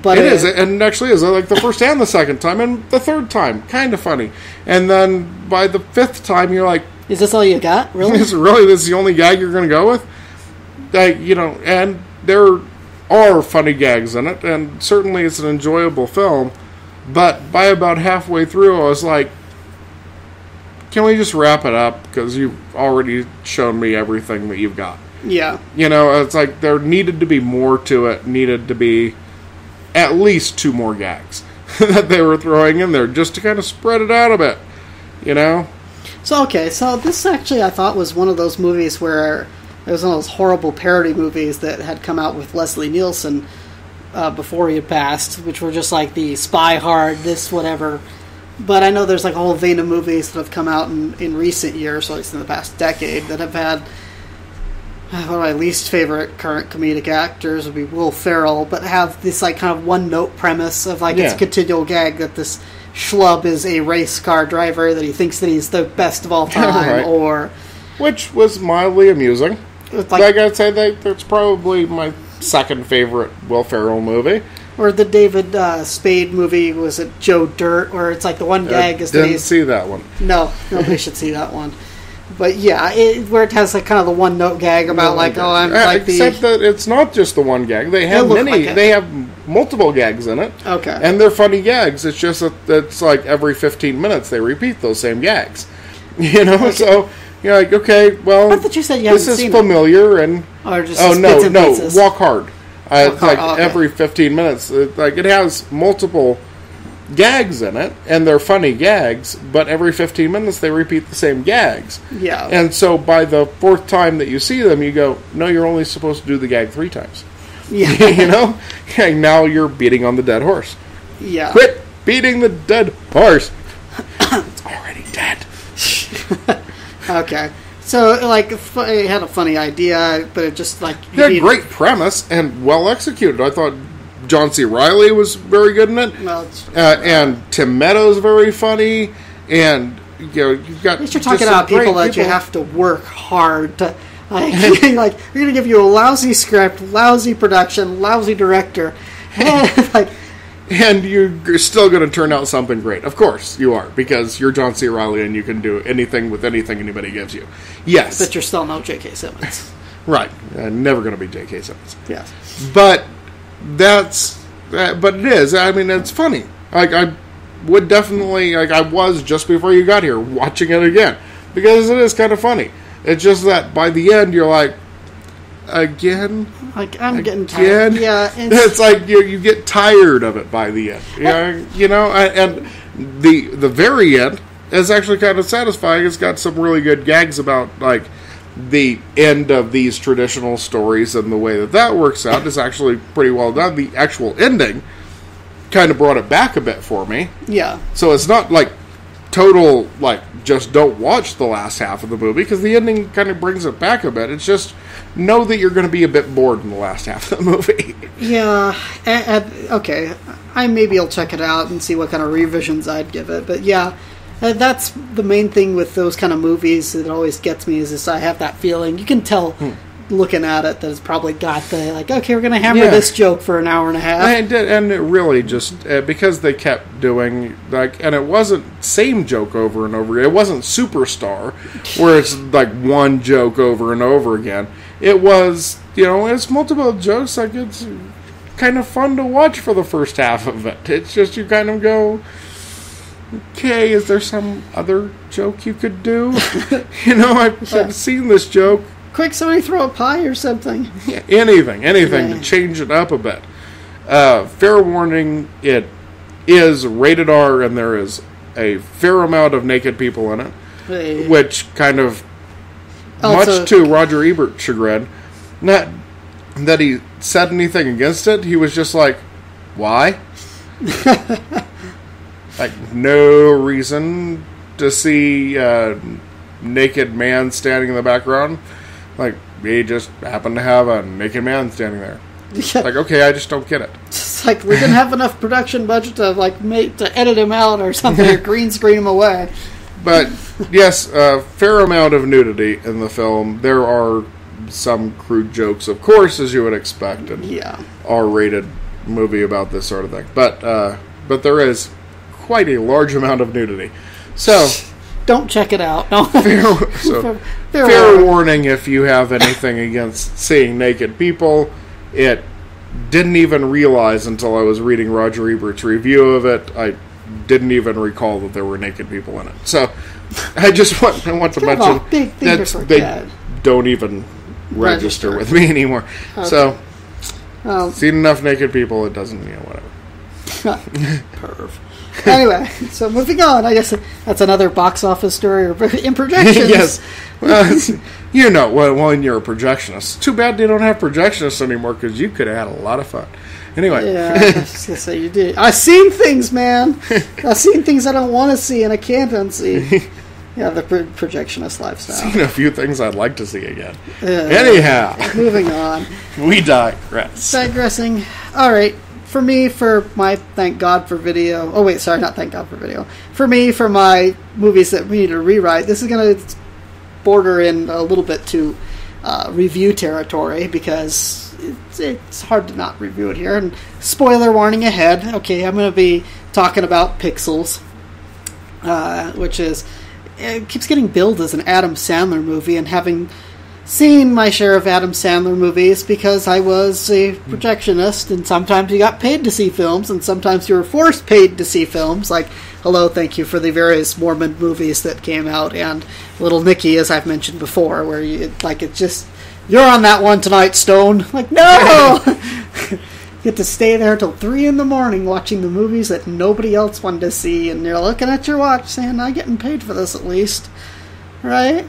But it is, and actually is the first and the second time, and the third time, kind of funny. And then by the 5th time, you're like, "Is this all you got? Really? This is the only gag you're going to go with?" And they're are funny gags in it, and certainly it's an enjoyable film. But by about halfway through, I was like, can we just wrap it up? Because you've already shown me everything that you've got. Yeah. It's like there needed to be more to it, needed to be at least 2 more gags that they were throwing in there just to kind of spread it out a bit, So this actually I thought was one of those movies where it was one of those horrible parody movies that had come out with Leslie Nielsen before he had passed, which were just like the Spy Hard, this, whatever. But I know there's like a whole vein of movies that have come out in recent years, or at least in the past decade, that have had one of my least favorite current comedic actors would be Will Ferrell, but have this like kind of one-note premise of like it's a continual gag that this schlub is a race car driver, that he thinks that he's the best of all time, right. Or... Which was mildly amusing. Like I'd say that's probably my second favorite Will Ferrell movie. Or the David Spade movie, was it Joe Dirt, where it's like the one gag is that he's... Didn't see that one. No, nobody should see that one. But yeah, where it has like kind of the one note gag about I'm like the... Except that it's not just the one gag. They have many. They have multiple gags in it. Okay. And they're funny gags. It's just that it's like every 15 minutes they repeat those same gags. Okay. So you're like, okay, well, I thought you said this is familiar and... Or just no, Walk Hard. Okay. Every 15 minutes. It has multiple gags in it, and they're funny gags, but every 15 minutes they repeat the same gags. Yeah. And so by the 4th time that you see them, you go, no, you're only supposed to do the gag 3 times. Yeah. And now you're beating on the dead horse. Yeah. Quit beating the dead horse. It's already dead. Okay. So, like, it had a funny idea, but it just, like... It had a great premise and well executed. I thought John C. Reilly was very good in it. Well, and Tim Meadows very funny. And, you've got... At least you're talking about people that you have to work hard to... Like, we're going to give you a lousy script, lousy production, lousy director. And you're still going to turn out something great. Of course you are, because you're John C. Reilly and you can do anything with anything anybody gives you. Yes. But you're still no J.K. Simmons. Right. Never going to be J.K. Simmons. Yes. But but it is. I mean, it's funny. I would definitely, I was just before you got here, watching it again. Because it is kind of funny. It's just that by the end, you're like, again? Like, I'm getting tired. Yeah. It's like you get tired of it by the end. And the very end is actually kind of satisfying. It's got some really good gags about, like, the end of these traditional stories, and the way that works out is actually pretty well done. The actual ending kind of brought it back a bit for me. Yeah. So it's not, like, total, like, just don't watch the last half of the movie, because the ending kind of brings it back a bit. It's just know that you're going to be a bit bored in the last half of the movie. Yeah. Okay. Maybe I'll check it out and see what kind of revisions I'd give it. But yeah, that's the main thing with those kind of movies that always gets me, is this, I have that feeling. You can tell looking at it that it's probably got the, like, okay, we're going to hammer this joke for an hour and a half. And it really just, because they kept doing, like, and it wasn't same joke over and over. It wasn't Superstar, where it's like one joke over and over again. It was, it's multiple jokes. Like, it's kind of fun to watch for the first half of it. It's just, you kind of go, okay, is there some other joke you could do? I've seen this joke. Quick, somebody throw a pie or something. Yeah, anything to change it up a bit. Fair warning, it is rated R, and there is a fair amount of naked people in it, which kind of, also, much to Roger Ebert's chagrin, not that he said anything against it, he was just like, why? Like, no reason to see a naked man standing in the background. Like, we just happen to have a naked man standing there. Yeah. Like, okay, I just don't get it. It's like, we didn't have enough production budget to, like, to edit him out or something, or green screen him away. But, yes, a fair amount of nudity in the film. There are some crude jokes, of course, as you would expect. And R-rated movie about this sort of thing. But there is quite a large amount of nudity. So... Don't check it out. No. Fair warning if you have anything against seeing naked people. It didn't even realize until I was reading Roger Ebert's review of it. I didn't even recall that there were naked people in it. So I want to mention that they don't even register with me anymore. Okay. So seen enough naked people, it doesn't, whatever. Perv. Anyway, so moving on. I guess that's another box office story in projections. Yes. When you're a projectionist. Too bad they don't have projectionists anymore, because you could have had a lot of fun. Anyway. Yeah, I was going to say you did. I've seen things, man. I've seen things I don't want to see and I can't unsee. Yeah, the projectionist lifestyle. Seen a few things I'd like to see again. Anyhow. Moving on. We digress. Digressing. All right. For me, for my Thank God for Video... Oh, wait, sorry, not Thank God for Video. For me, for my movies that we need to rewrite, this is going to border in a little bit to review territory, because it's hard to not review it here. And spoiler warning ahead. Okay, I'm going to be talking about Pixels, which is... It keeps getting billed as an Adam Sandler movie, and having seen my share of Adam Sandler movies, because I was a projectionist, and sometimes you got paid to see films, and sometimes you were forced paid to see films, like Hello, Thank You for the various Mormon movies that came out, and Little Nicky, as I've mentioned before, where it's just, you're on that one tonight, Stone. Like, no! You get to stay there till 3 in the morning watching the movies that nobody else wanted to see, and you're looking at your watch saying, I'm getting paid for this at least. Right?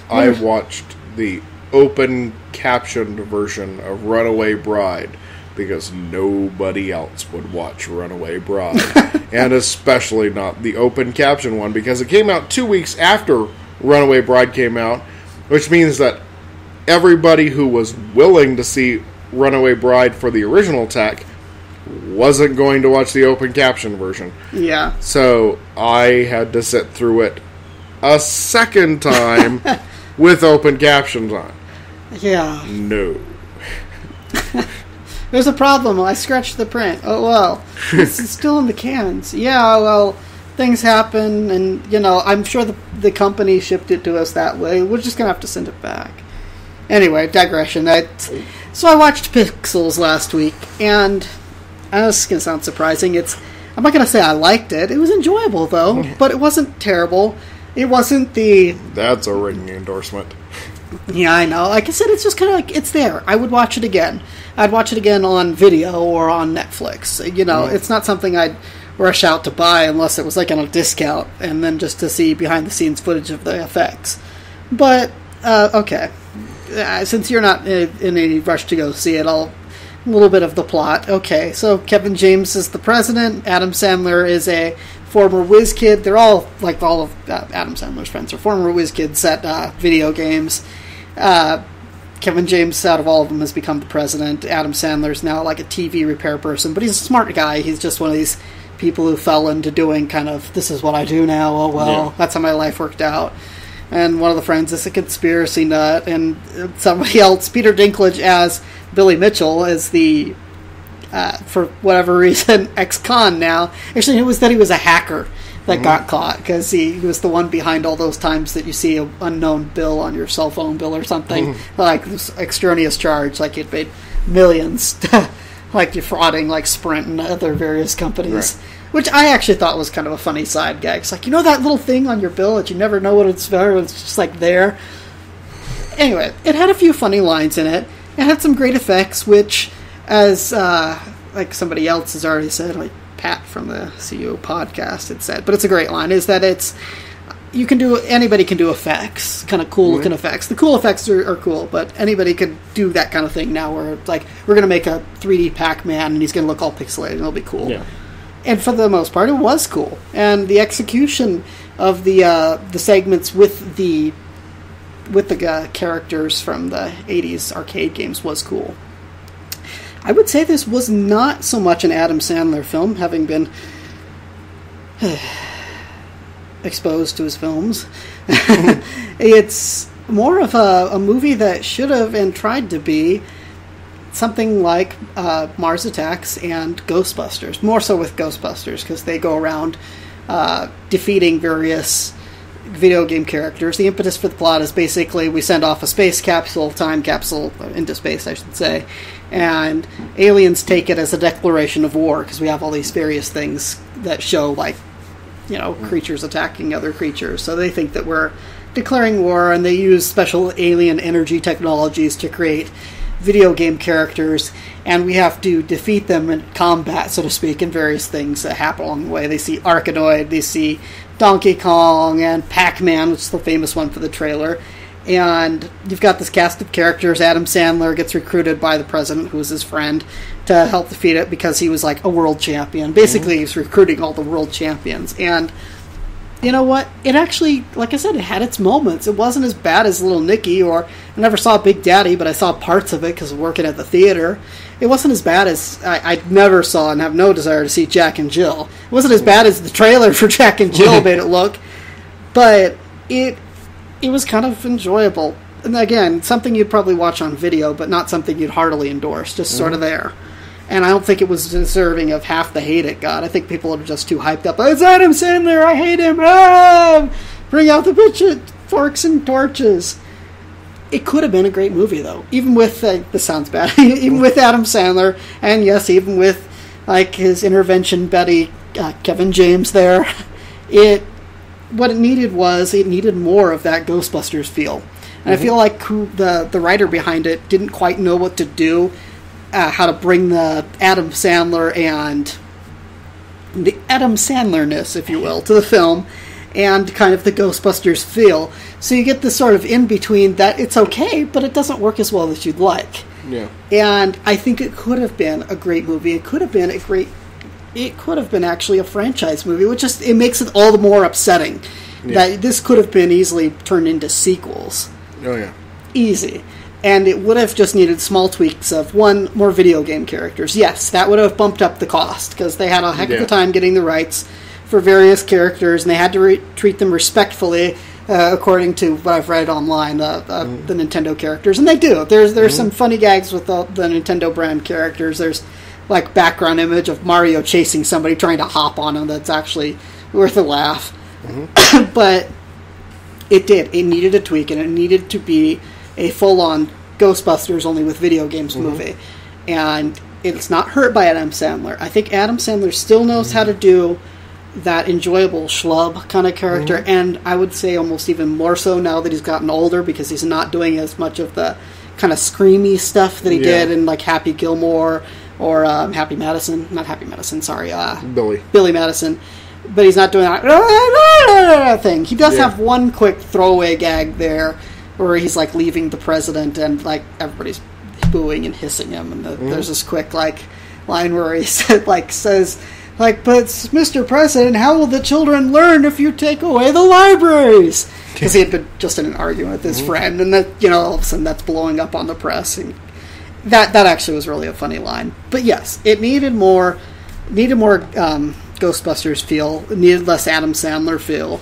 I watched the open captioned version of Runaway Bride because nobody else would watch Runaway Bride. And especially not the open caption one, because it came out 2 weeks after Runaway Bride came out, which means that everybody who was willing to see Runaway Bride for the original tech wasn't going to watch the open caption version. Yeah. So I had to sit through it a second time with open captions on. Yeah. No. There's a problem. I scratched the print. Oh, well. It's still in the cans. Yeah, well, things happen, and, I'm sure the company shipped it to us that way. We're just going to have to send it back. Anyway, digression. So I watched Pixels last week, and this is going to sound surprising. I'm not going to say I liked it. It was enjoyable, though, but it wasn't terrible. It wasn't the... That's a ringing endorsement. Yeah, I know. Like I said, it's just kind of like, it's there. I would watch it again. I'd watch it again on video or on Netflix. It's not something I'd rush out to buy unless it was like on a discount, and then just to see behind-the-scenes footage of the effects. But, okay. Since you're not in any rush to go see it, a little bit of the plot. Okay, so Kevin James is the president. Adam Sandler is a former whiz kid. They're all, like all of Adam Sandler's friends, are former whiz kids at video games. Kevin James, out of all of them, has become the president. Adam Sandler's now like a TV repair person, but he's a smart guy. He's just one of these people who fell into doing kind of, this is what I do now, oh well, that's how my life worked out. And one of the friends is a conspiracy nut, and somebody else, Peter Dinklage as Billy Mitchell, is the, for whatever reason, ex-con now. Actually, it was that he was a hacker that got caught, because he was the one behind all those times that you see an unknown bill on your cell phone bill or something, like this extraneous charge, like you'd paid millions, like defrauding like Sprint and other various companies. Right. Which I actually thought was kind of a funny side gag. It's like, that little thing on your bill that you never know what it's for, it's just like there. Anyway, it had a few funny lines in it. It had some great effects, which, as like somebody else has already said, like Pat from the CEO podcast had said, but it's a great line, is that anybody can do effects, kind of cool looking effects. The cool effects are cool, but anybody could do that kind of thing now, where it's like, we're going to make a 3D Pac-Man and he's going to look all pixelated and it'll be cool. Yeah. And for the most part, it was cool. And the execution of the segments with the characters from the 80s arcade games was cool. I would say this was not so much an Adam Sandler film, having been exposed to his films. It's more of a movie that should have and tried to be something like Mars Attacks and Ghostbusters. More so with Ghostbusters, because they go around defeating various video game characters. The impetus for the plot is basically we send off a space capsule, time capsule, into space, I should say, and aliens take it as a declaration of war, because we have all these various things that show, like, creatures attacking other creatures. So they think that we're declaring war, and they use special alien energy technologies to create video game characters, and we have to defeat them in combat, so to speak, in various things that happen along the way. They see Arkanoid, they see Donkey Kong, and Pac-Man, which is the famous one for the trailer. And you've got this cast of characters. Adam Sandler gets recruited by the president, who is his friend, to help defeat it because he was like a world champion. Basically, he's recruiting all the world champions. And you know what? It actually, like I said, it had its moments. It wasn't as bad as Little Nicky, or I never saw Big Daddy, but I saw parts of it because of working at the theater. It wasn't as bad as I never saw and have no desire to see Jack and Jill. It wasn't as bad as the trailer for Jack and Jill made it look, but it was kind of enjoyable. And again, something you'd probably watch on video, but not something you'd heartily endorse, just sort of there. And I don't think it was deserving of half the hate it got. I think people are just too hyped up. It's Adam Sandler, I hate him. Ah! Bring out the pitchforks and torches. It could have been a great movie, though. Even with, this sounds bad, even with Adam Sandler, and yes, even with, like, his intervention Betty, Kevin James there. What it needed more of that Ghostbusters feel. And I feel like the writer behind it didn't quite know what to do, how to bring the Adam Sandler and the Adam Sandler-ness, if you will, to the film, and kind of the Ghostbusters feel. So you get this sort of in-between that it's okay, but it doesn't work as well as you'd like. Yeah. And I think it could have been a great movie. It could have been actually a franchise movie, which just, it makes it all the more upsetting that this could have been easily turned into sequels. Oh, yeah. Easy. And it would have just needed small tweaks of, one, more video game characters. Yes, that would have bumped up the cost, because they had a heck of a time getting the rights for various characters, and they had to treat them respectfully, according to what I've read online, the Nintendo characters. And they do. There's some funny gags with the Nintendo brand characters. There's, like, background image of Mario chasing somebody, trying to hop on him. That's actually worth a laugh. But it did. It needed a tweak, and it needed to be a full-on Ghostbusters only with video games movie. And it's not hurt by Adam Sandler. I think Adam Sandler still knows how to do that enjoyable schlub kind of character, and I would say almost even more so now that he's gotten older, because he's not doing as much of the kind of screamy stuff that he did in, like, Happy Gilmore or Billy Madison. But he's not doing that thing. He does have one quick throwaway gag there where he's, like, leaving the president and, like, everybody's booing and hissing him, and there's this quick, like, line where he says, but Mr. President, how will the children learn if you take away the libraries? Because he had been just in an argument with his friend, and that, all of a sudden that's blowing up on the press. And that actually was really a funny line. But yes, it needed more Ghostbusters feel. It needed less Adam Sandler feel.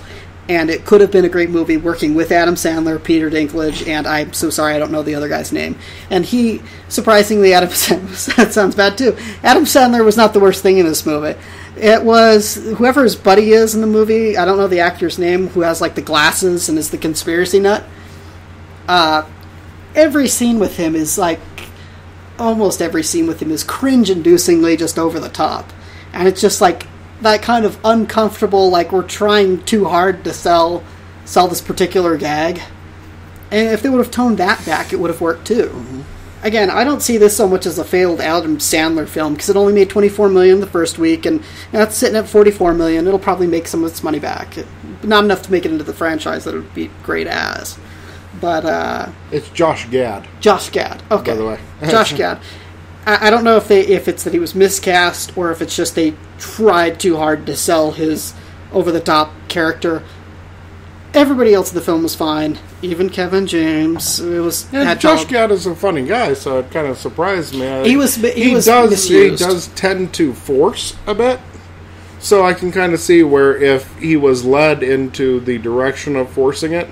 And it could have been a great movie working with Adam Sandler, Peter Dinklage, and I'm so sorry I don't know the other guy's name. And surprisingly, Adam Sandler, that sounds bad too. Adam Sandler was not the worst thing in this movie. It was whoever his buddy is in the movie, I don't know the actor's name, who has, like, the glasses and is the conspiracy nut. Every scene with him is, like, almost every scene with him is cringe-inducingly just over the top. And it's just, like, that kind of uncomfortable, like, we're trying too hard to sell this particular gag. And if they would have toned that back, it would have worked too. Again, I don't see this so much as a failed Adam Sandler film, because it only made $24 million the first week, and that's sitting at $44 million. It'll probably make some of its money back. Not enough to make it into the franchise that it would be great as. But, it's Josh Gad. Josh Gad, okay. By the way. Josh Gad. I don't know if it's that he was miscast, or if it's just they tried too hard to sell his over-the-top character. Everybody else in the film was fine, even Kevin James. Josh Gad is a funny guy, so it kind of surprised me. He was misused. He does tend to force a bit, so I can kind of see where if he was led into the direction of forcing it,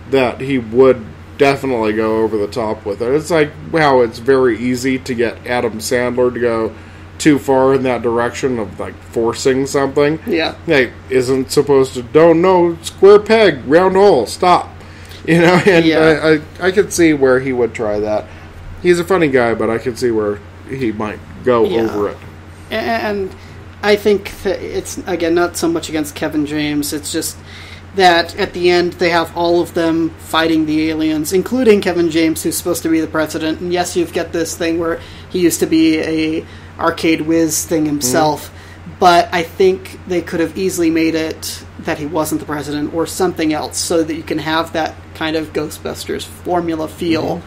that he would definitely go over the top with it. It's like how it's very easy to get Adam Sandler to go too far in that direction of like forcing something. Yeah. Like, isn't supposed to, don't know, square peg, round hole, stop. You know, and I could see where he would try that. He's a funny guy, but I could see where he might go over it. And I think that it's, again, not so much against Kevin James, it's just that at the end they have all of them fighting the aliens, including Kevin James, who's supposed to be the president. And yes, you've got this thing where he used to be a arcade whiz thing himself, but I think they could have easily made it that he wasn't the president or something else, so that you can have that kind of Ghostbusters formula feel.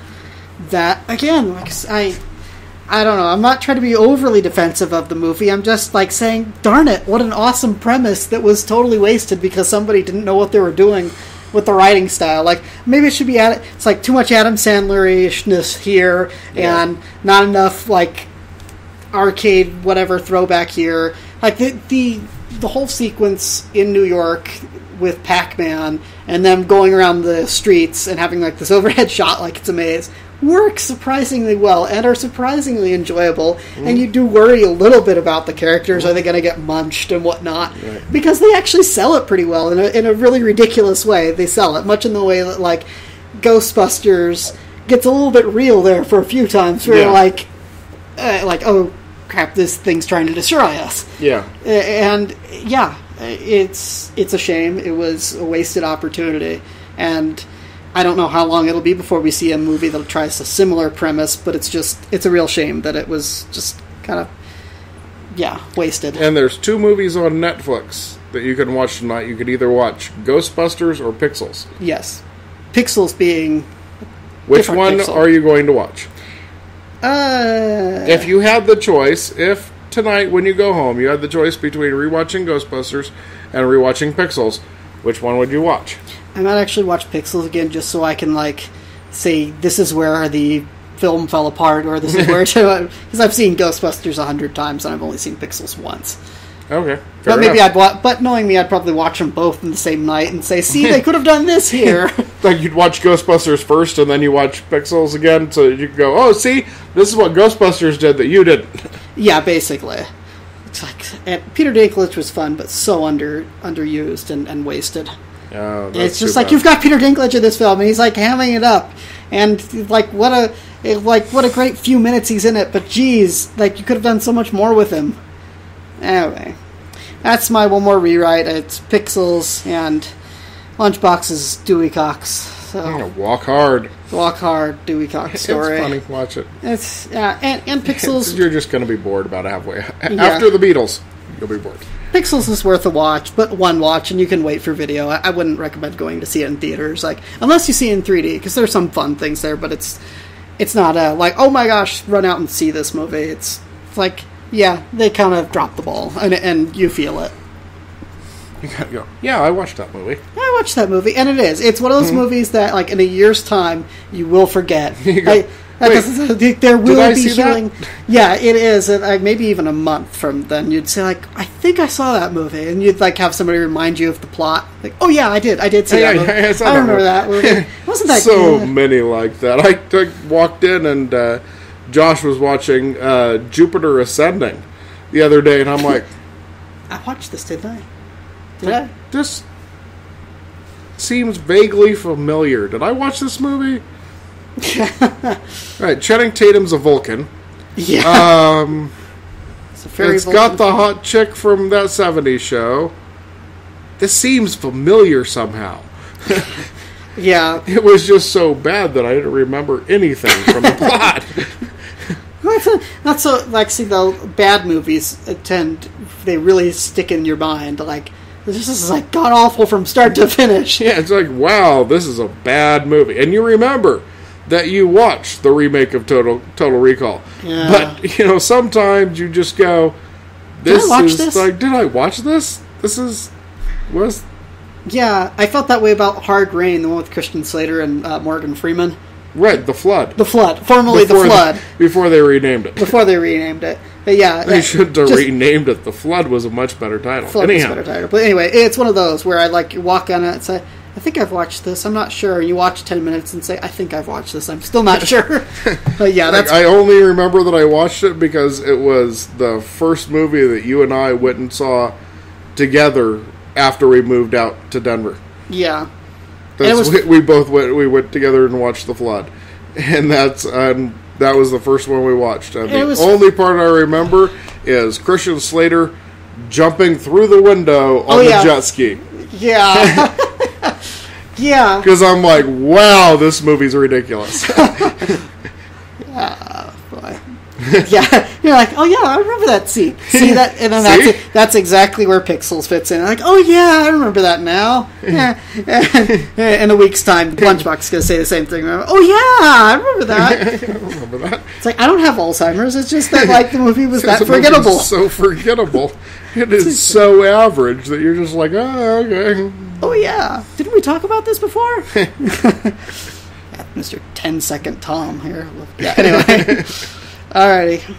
That, again, like, I don't know, I'm not trying to be overly defensive of the movie, I'm just like saying, darn it, what an awesome premise that was totally wasted because somebody didn't know what they were doing with the writing style. Like, maybe it should be it's like too much Adam Sandler-ishness here, and not enough like arcade whatever throwback here. Like the whole sequence in New York with Pac-Man and them going around the streets and having like this overhead shot like it's a maze works surprisingly well and are surprisingly enjoyable. And you do worry a little bit about the characters. Are they going to get munched and whatnot? Right. Because they actually sell it pretty well in a really ridiculous way. They sell it much in the way that like Ghostbusters gets a little bit real there for a few times where like oh crap, this thing's trying to destroy us. And it's a shame. It was a wasted opportunity, and I don't know how long it'll be before we see a movie that tries a similar premise, but it's a real shame that it was just kind of, wasted. And there's 2 movies on Netflix that you can watch tonight. You could either watch Ghostbusters or Pixels. Yes. Pixels being... Which one are you going to watch? If you had the choice, if tonight when you go home you had the choice between rewatching Ghostbusters and rewatching Pixels, which one would you watch? I might actually watch Pixels again just so I can, like, say this is where the film fell apart, or this is where because I've seen Ghostbusters 100 times and I've only seen Pixels once. Okay, but maybe but knowing me, I'd probably watch them both in the same night and say, see, they could have done this here. Like you'd watch Ghostbusters first and then you watch Pixels again, so you can go, oh, see, this is what Ghostbusters did that you didn't. Yeah, basically. It's like, and Peter Dinklage was fun, but so underused and wasted. Oh, it's just like, you've got Peter Dinklage in this film, and he's like hamming it up, and like what a great few minutes he's in it. But geez, like you could have done so much more with him. Anyway, that's my one more rewrite. It's Pixels and Lunchbox's Dewey Cox. So walk hard, Dewey Cox story. It's funny, watch it. It's and Pixels. You're just going to be bored about halfway after the Beatles. You'll be bored. Pixels is worth a watch, but one watch, and you can wait for video. I wouldn't recommend going to see it in theaters, like unless you see it in 3D, because there's some fun things there. But it's not like, oh my gosh, run out and see this movie. It's like, yeah, they kind of dropped the ball, and you feel it. You gotta go, yeah, I watched that movie. I watched that movie, and it's one of those movies that, like, in a year's time, you will forget. There will be healing. Yeah, it is. Maybe even a month from then, you'd say, like, I think I saw that movie, and you'd like have somebody remind you of the plot. Like, oh yeah, I did see that movie. I remember that movie. Wasn't that so good? Many like that? I walked in and Josh was watching Jupiter Ascending the other day, and I'm like, I watched this, didn't I? Did I? This seems vaguely familiar. Did I watch this movie? Right, Channing Tatum's a Vulcan. Yeah. It's got the hot chick from that 70s show. This seems familiar somehow. Yeah. It was just so bad that I didn't remember anything from the plot. Not so, like, see, though, bad movies they really stick in your mind, like, this is like god-awful from start to finish. Yeah, it's like, wow, this is a bad movie. And you remember that you watched the remake of Total Recall. Yeah. But, sometimes you just go, did I watch this? Yeah, I felt that way about Hard Rain, the one with Christian Slater and Morgan Freeman. Right, The Flood. Formerly The Flood. Before they renamed it. But yeah. They shouldn't have renamed it. The Flood was a much better title. Flood was a better title. But anyway, it's one of those where I walk on it and say, I think I've watched this. I'm not sure. You watch 10 minutes and say, I think I've watched this. I'm still not sure. But yeah, that's... I only remember that I watched it because it was the first movie that you and I went and saw together after we moved out to Denver. Yeah. We both went together and watched The Flood. And that was the first one we watched. And the only part I remember is Christian Slater jumping through the window on the jet ski. Yeah. Yeah. Because I'm like, wow, this movie's ridiculous. Boy. Yeah. You're like, oh yeah, I remember that scene. See that? And then that's exactly where Pixels fits in. I'm like, oh yeah, I remember that now. Yeah. In a week's time, Lunchbox is going to say the same thing. Oh yeah, I remember that. I remember that. It's like, I don't have Alzheimer's. It's just that like the movie was that forgettable. So forgettable. It is so average that you're just like, oh, okay. Oh, yeah. Didn't we talk about this before? Mr. 10-second Tom here. Yeah, anyway. Alrighty.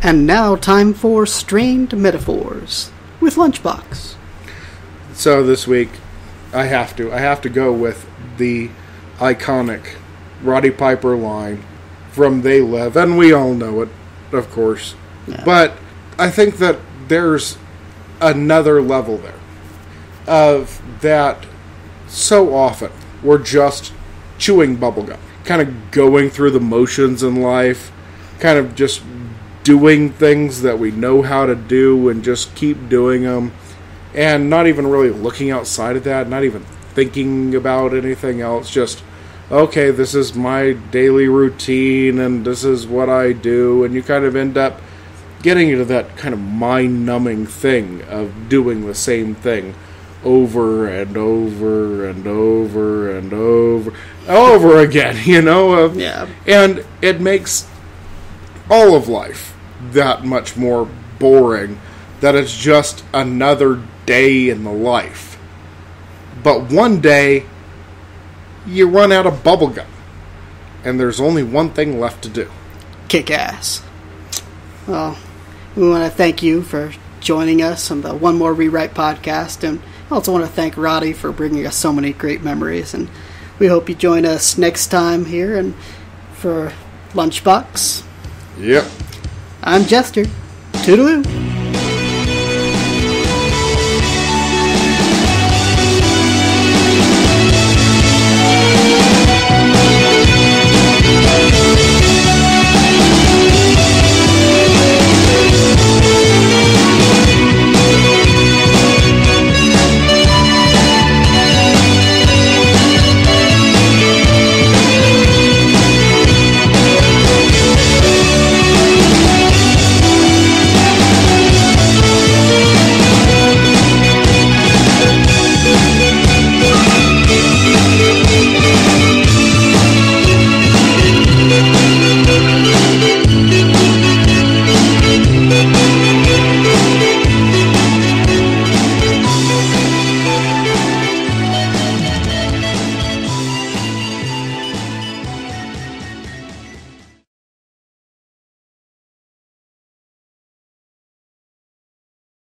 And now, time for Strained Metaphors with Lunchbox. So this week, I have to go with the iconic Roddy Piper line from They Live. And we all know it, of course. Yeah. But I think that there's another level there of that. So often we're just chewing bubblegum, kind of going through the motions in life, kind of just doing things that we know how to do and just keep doing them, and not even really looking outside of that, not even thinking about anything else, just, okay, this is my daily routine and this is what I do, and you kind of end up getting into that kind of mind-numbing thing of doing the same thing over and over and over and over again, you know? Yeah. And it makes all of life that much more boring, that it's just another day in the life. But one day, you run out of bubblegum, and there's only one thing left to do. Kick ass. Well, we want to thank you for joining us on the One More Rewrite podcast, and I also want to thank Roddy for bringing us so many great memories, and we hope you join us next time here and for Lunchbox. Yep. I'm Jester. Toodaloo.